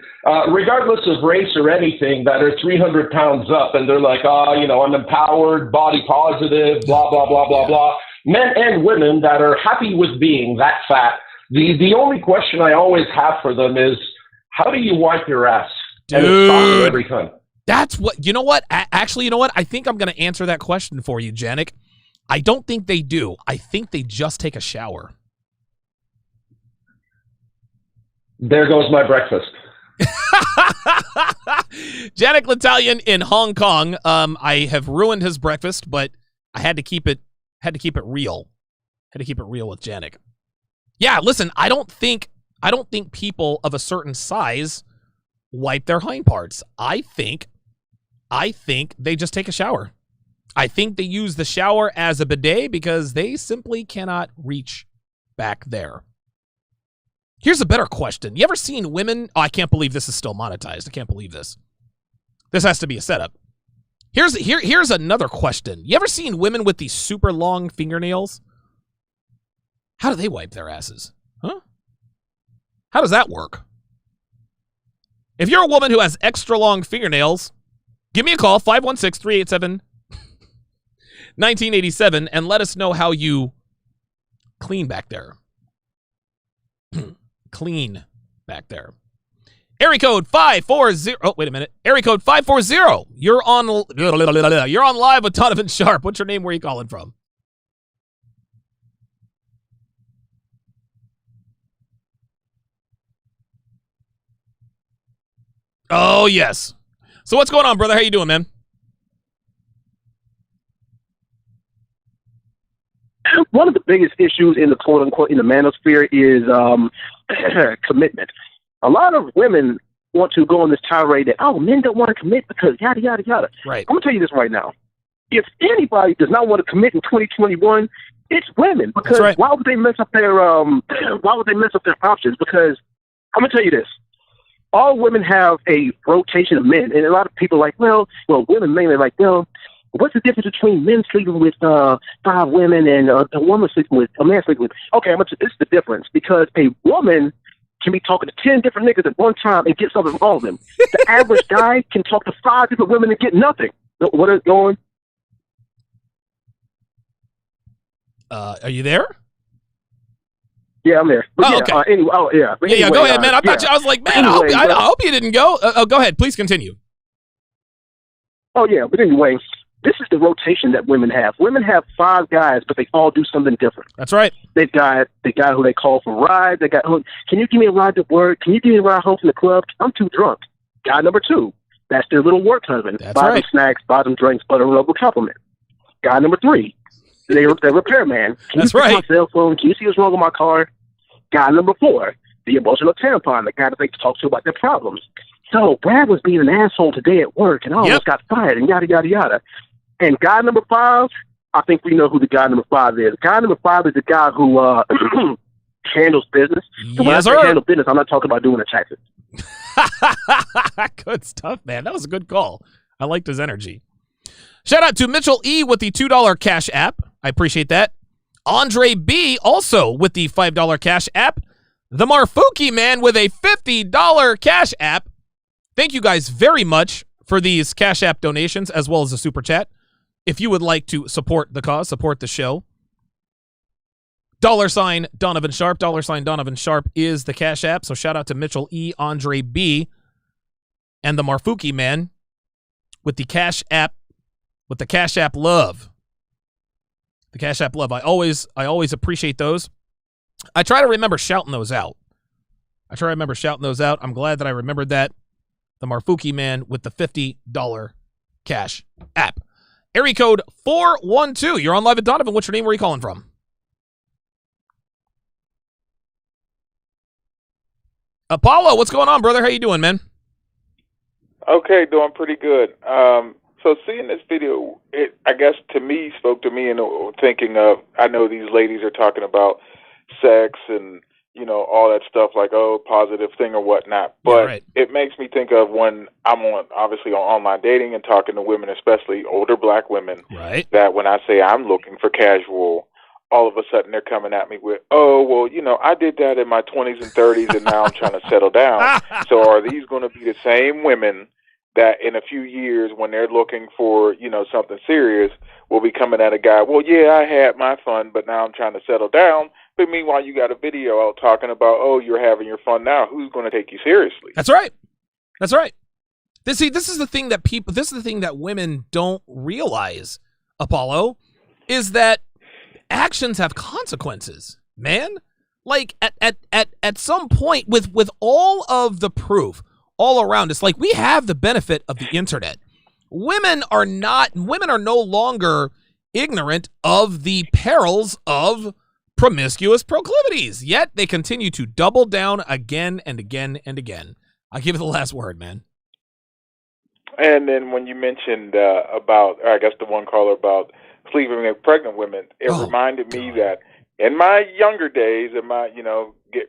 regardless of race or anything, that are 300 pounds up, and they're like, I'm empowered, body positive, blah, blah, blah, blah, blah. Men and women that are happy with being that fat, the only question I always have for them is, how do you wipe your ass? Dude, and it's awesome every time. That's what, actually, I think I'm going to answer that question for you, Janik. I don't think they do. I think they just take a shower. There goes my breakfast. Janik L'Italian in Hong Kong. I have ruined his breakfast, but I had to keep it Had to keep it real. Had to keep it real with Janik. Yeah, listen, I don't think people of a certain size wipe their hind parts. I think they just take a shower. I think they use the shower as a bidet because they simply cannot reach back there. Here's a better question. You ever seen women? Oh, I can't believe this is still monetized. I can't believe this. This has to be a setup. Here's another question. You ever seen women with these super long fingernails? How do they wipe their asses? Huh? How does that work? If you're a woman who has extra long fingernails, give me a call, 516-387-1987, and let us know how you clean back there. Clean back there. Area code 540. Oh, wait a minute. Area code 540. You're on live with Donovan Sharpe. What's your name? Where are you calling from? Oh, yes. So what's going on, brother? How you doing, man? One of the biggest issues in the quote unquote in the manosphere is commitment. A lot of women want to go on this tirade that, oh, men don't want to commit because yada, yada, yada. Right. I'm going to tell you this right now. If anybody does not want to commit in 2021, it's women. Because why would they mess up their options? Because I'm going to tell you this. All women have a rotation of men. And a lot of people are like, well, women mainly like, well, what's the difference between men sleeping with 5 women and a woman sleeping with a man sleeping with? Okay, this is the difference. Because a woman can be talking to 10 different niggas at one time and get something from all of them. The average guy can talk to 5 different women and get nothing. What is going? Are you there? Yeah, I'm there. But okay. Anyway, yeah, go ahead, man. I was like, man, anyway, I hope you didn't go. Go ahead. Please continue. Oh, yeah. But anyway, this is the rotation that women have. Women have 5 guys, but they all do something different. That's right. They've got the guy who they call for rides. They got, can you give me a ride to work? Can you give me a ride home from the club? I'm too drunk. Guy number 2, that's their little work husband. That's buy right. them snacks, buy them drinks, butter them up with compliment. Guy number 3, they're repairman. Can that's you fix right. my cell phone? Can you see what's wrong with my car? Guy number 4, the emotional tampon, the guy that they talk to about their problems. So Brad was being an asshole today at work and almost got fired and yada, yada, yada. And guy number 5, I think we know who the guy number 5 is. Guy number 5 is the guy who handles business. So when I say handle business, I'm not talking about doing the taxes. Good stuff, man. That was a good call. I liked his energy. Shout out to Mitchell E. with the $2 Cash App. I appreciate that. Andre B. also with the $5 Cash App. The Marfuki Man with a $50 Cash App. Thank you guys very much for these Cash App donations as well as the Super Chat. If you would like to support the cause, support the show, $sign Donovan Sharpe. $sign Donovan Sharpe is the Cash App. So shout out to Mitchell E., Andre B., and the Marfuki Man with the Cash App, with the Cash App love. The Cash App love. I always appreciate those. I try to remember shouting those out. I'm glad that I remembered that. The Marfuki Man with the $50 Cash App. Area code 412. You're on live at Donovan. What's your name? Where are you calling from? Apollo, what's going on, brother? How you doing, man? Okay, doing pretty good. So seeing this video, it, I guess to me, spoke to me and thinking of, I know these ladies are talking about sex and, you know, all that stuff like, oh, positive thing or whatnot. But it makes me think of when I'm obviously on online dating and talking to women, especially older black women, that when I say I'm looking for casual, all of a sudden they're coming at me with, oh, well, you know, I did that in my 20s and 30s and now I'm trying to settle down. So are these going to be the same women that in a few years when they're looking for, you know, something serious will be coming at a guy, well, yeah, I had my fun, but now I'm trying to settle down. But meanwhile, you got a video out talking about, oh, you're having your fun now. Who's going to take you seriously? That's right. That's right. This is the thing that women don't realize, Apollo, is that actions have consequences, man. Like at some point with all of the proof all around us, like we have the benefit of the internet. Women are no longer ignorant of the perils of promiscuous proclivities. Yet they continue to double down again and again and again. I'll give you the last word, man. And then when you mentioned about, or I guess the one caller about sleeping with pregnant women, it reminded me that in my younger days, in my,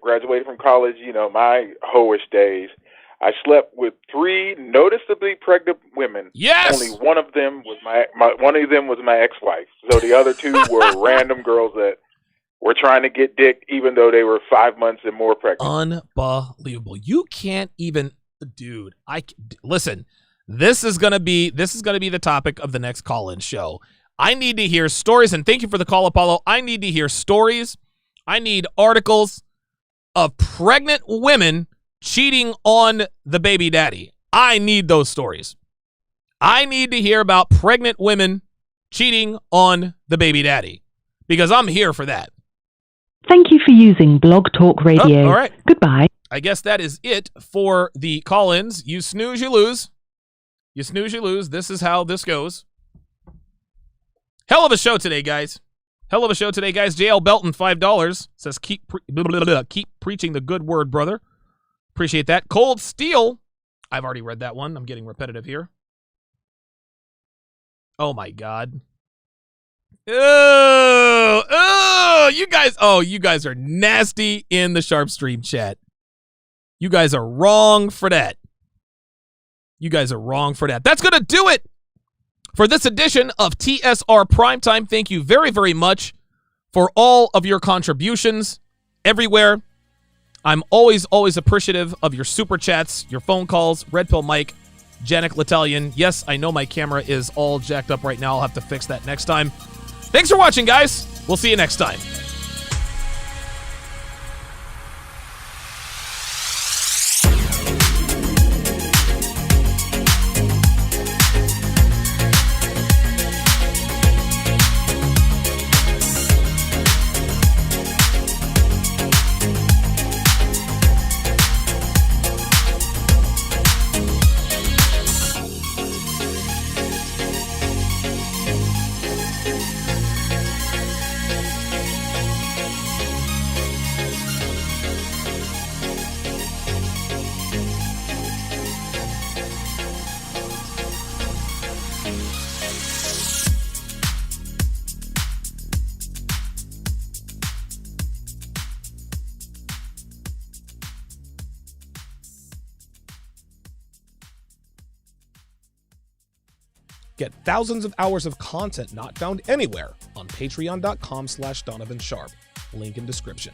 graduated from college, my Hoish days, I slept with 3 noticeably pregnant women. Yes. Only one of them was my ex-wife. So the other 2 were random girls that were trying to get dick, even though they were 5 months and more pregnant. Unbelievable. You can't even, dude. Listen. This is gonna be the topic of the next call-in show. I need to hear stories, and thank you for the call, Apollo. I need to hear stories. I need articles of pregnant women cheating on the baby daddy. I need those stories. I need to hear about pregnant women cheating on the baby daddy, because I'm here for that. Thank you for using Blog Talk Radio. All right. Goodbye. I guess that is it for the call-ins. You snooze, you lose. You snooze, you lose. This is how this goes. Hell of a show today, guys. Hell of a show today, guys. JL Belton, $5. Says, keep preaching the good word, brother. Appreciate that. Cold Steel. I've already read that one. I'm getting repetitive here. Oh, my God. You guys are nasty in the Sharpe Stream chat. You guys are wrong for that. That's going to do it for this edition of TSR Primetime. Thank you very, very much for all of your contributions everywhere. I'm always appreciative of your super chats, your phone calls, Red Pill Mike, Janik L'Italian. Yes, I know my camera is all jacked up right now. I'll have to fix that next time. Thanks for watching, guys. We'll see you next time. Get thousands of hours of content not found anywhere on patreon.com/Donovan Sharpe. Link in description.